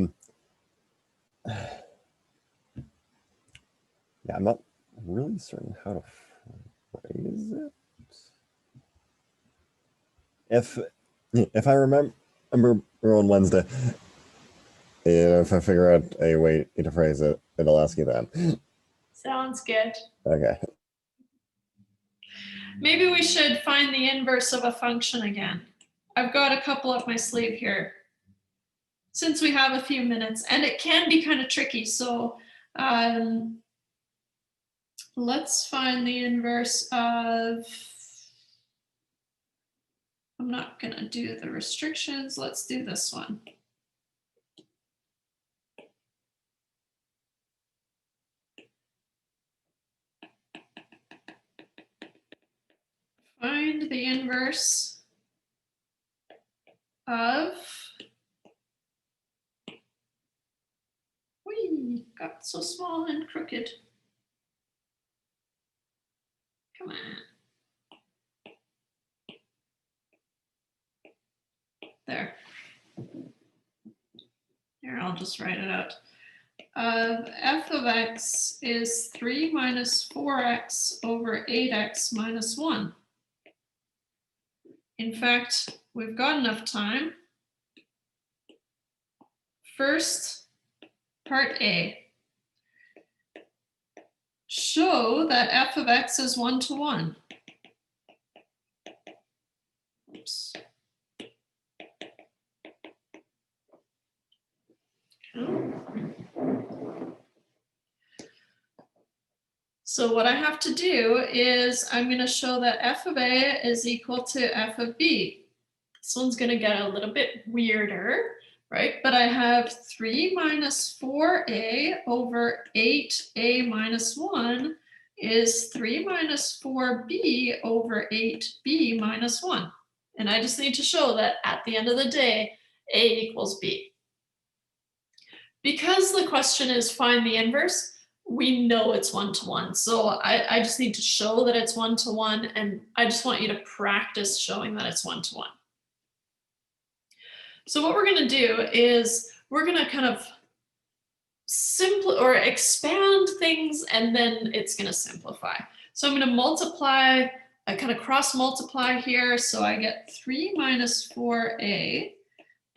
I'm not really certain how to phrase it. If I remember on Wednesday, if I figure out a way to phrase it, it'll ask you then. Sounds good. Okay. Maybe we should find the inverse of a function again. I've got a couple up my sleeve here, since we have a few minutes, and it can be kind of tricky. So let's find the inverse of I'm not going to do the restrictions. Let's do this one. Find the inverse of, whee, got so small and crooked. Come on. There. Here, I'll just write it out. F of x is 3 minus 4x over 8x minus 1. In fact, we've got enough time. First, part A. Show that f of x is 1 to 1. Oops. So what I have to do is I'm going to show that f of a is equal to f of b. This one's going to get a little bit weirder, right? But I have 3 minus 4a over 8a minus 1 is 3 minus 4b over 8b minus 1. And I just need to show that at the end of the day, a equals b. Because the question is find the inverse, we know it's 1 to 1. So I just need to show that it's 1 to 1, and I just want you to practice showing that it's 1 to 1. So what we're going to do is we're going to kind of expand things, and then it's going to simplify. So I'm going to multiply, I kind of cross multiply here. So I get 3 minus 4a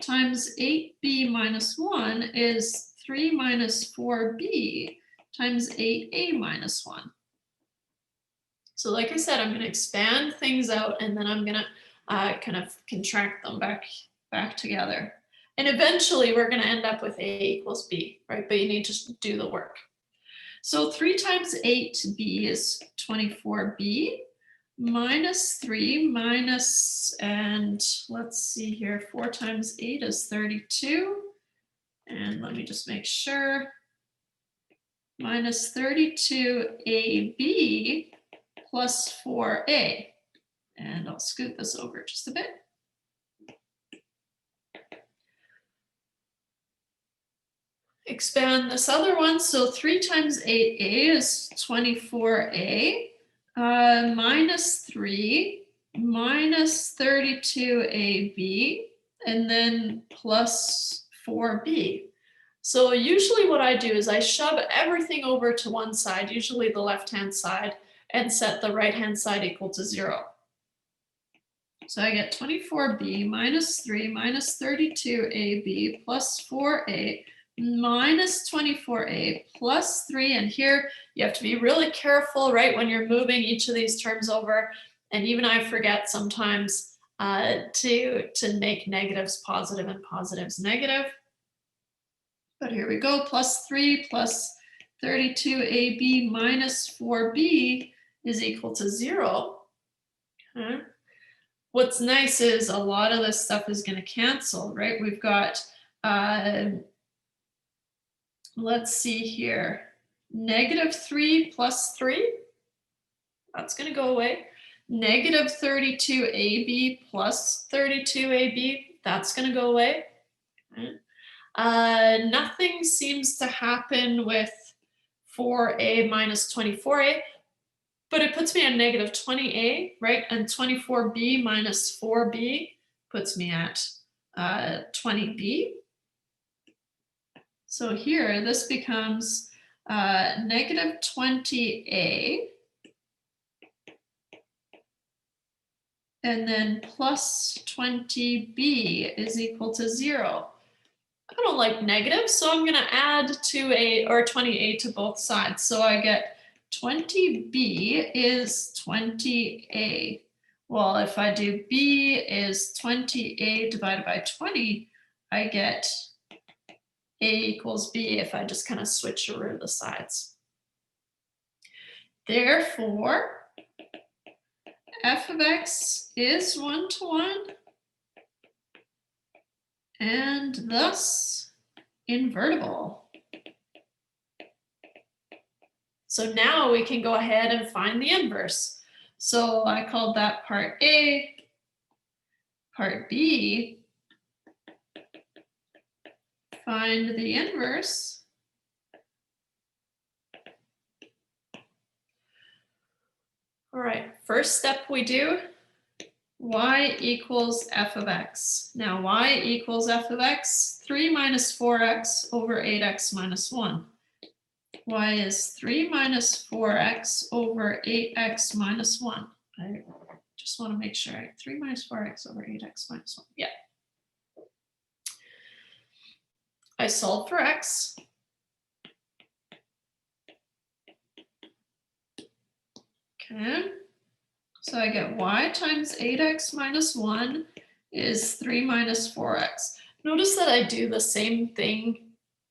times 8b minus 1 is 3 minus 4b times 8a minus 1. So like I said, I'm going to expand things out, and then I'm going to kind of contract them back together. And eventually we're going to end up with a equals b, right? But you need to do the work. So 3 times 8b is 24b minus 3 minus, and let's see here, 4 times 8 is 32. And let me just make sure. Minus 32ab plus 4a. And I'll scoot this over just a bit. Expand this other one. So 3 times 8a is 24a minus 3 minus 32ab and then plus 4b. So usually what I do is I shove everything over to one side, usually the left-hand side, and set the right-hand side equal to 0. So I get 24b minus 3 minus 32ab plus 4a minus 24a plus 3. And here you have to be really careful, right, when you're moving each of these terms over. And even I forget sometimes to make negatives positive and positives negative. But here we go, plus 3 plus 32ab minus 4b is equal to 0. Okay. What's nice is a lot of this stuff is going to cancel, right? We've got, let's see here, negative 3 plus 3, that's going to go away. Negative 32ab plus 32ab, that's going to go away. Okay. Nothing seems to happen with 4a minus 24a, but it puts me at negative 20a, right? And 24b minus 4b puts me at 20b. So here, this becomes negative 20a, and then plus 20b is equal to 0. I don't like negatives, so I'm going to add 2a or 20a to both sides. So I get 20b is 20a. Well, if I do b is 20a divided by 20, I get a equals b if I just kind of switch around the sides. Therefore, f of x is 1-to-1 and thus invertible. So now we can go ahead and find the inverse. So I called that part A. Part B, find the inverse. All right, first step we do, y equals f of x. Now y equals f of x, 3 minus 4x over 8x minus 1. Y is 3 minus 4x over 8x minus 1. I just want to make sure. 3 minus 4x over 8x minus 1. Yeah. I solve for x. Okay. So I get y times 8x minus 1 is 3 minus 4x. Notice that I do the same thing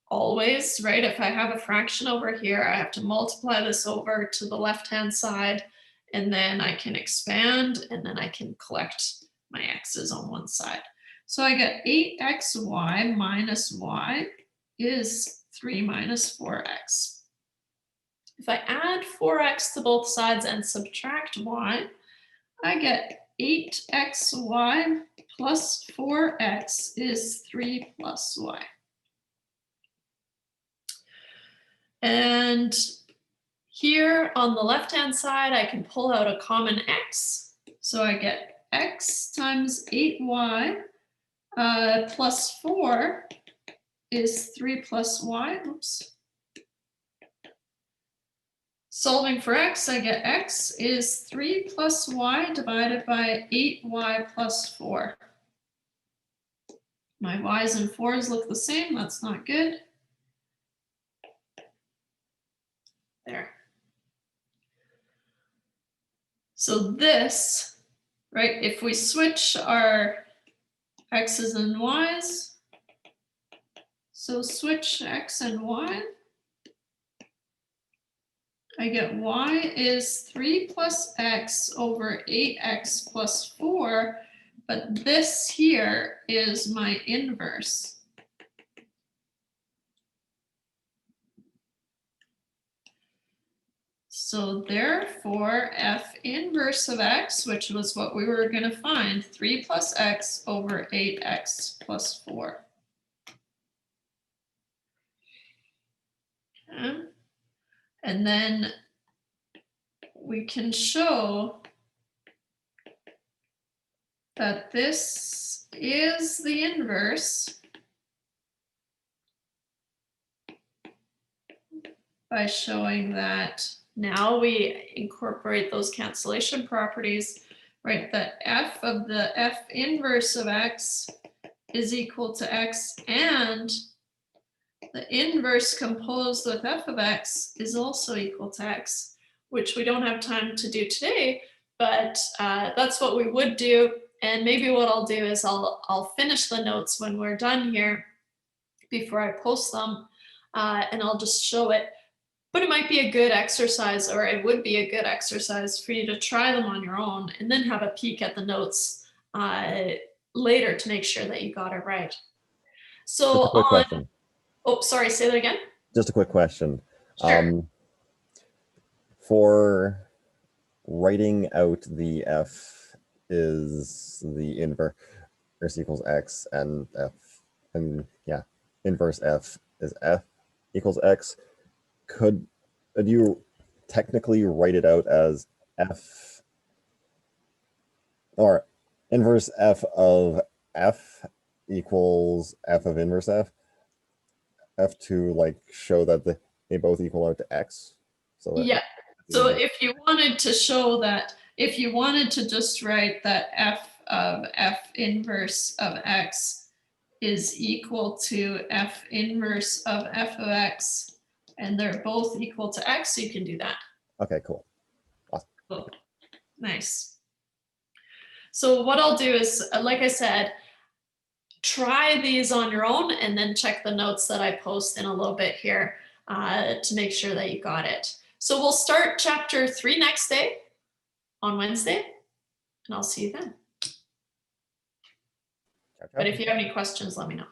always, right? If I have a fraction over here, I have to multiply this over to the left-hand side, and then I can expand, and then I can collect my x's on one side. So I get 8xy minus y is 3 minus 4x. If I add 4x to both sides and subtract y, I get 8xy plus 4x is 3 plus y. And here on the left-hand side, I can pull out a common x. So I get x times 8y plus 4 is 3 plus y. Oops. Solving for x, I get x is 3 plus y divided by 8y plus 4. My y's and 4's look the same. That's not good. There. So this, right, if we switch our x's and y's, so switch x and y, I get y is 3 plus x over 8x plus 4, but this here is my inverse. So therefore, f inverse of x, which was what we were going to find, 3 plus x over 8x plus 4. Okay. And then we can show that this is the inverse by showing that now we incorporate those cancellation properties, right? That f of the f inverse of x is equal to x, and the inverse composed with f of x is also equal to x, which we don't have time to do today, but that's what we would do. And maybe what I'll do is I'll finish the notes when we're done here before I post them, and I'll just show it. But it might be a good exercise, or it would be a good exercise for you to try them on your own and then have a peek at the notes later to make sure that you got it right. So just a quick question. Oh, sorry, say that again. Just a quick question. Sure. For writing out the f is the inverse equals x, and f, and yeah, inverse f is f equals x. Could you technically write it out as f, or inverse f of f equals f of inverse f to like show that they both equal out to x? So that, yeah. So if you wanted to show that, if you wanted to just write that f of f inverse of x is equal to f inverse of f of x, and they're both equal to x, you can do that. Okay, cool. Awesome. Cool. Nice. So what I'll do is, like I said, try these on your own and then check the notes that I post in a little bit here to make sure that you got it. So we'll start chapter 3 next day on Wednesday. and I'll see you then. Ciao, ciao. But if you have any questions, let me know.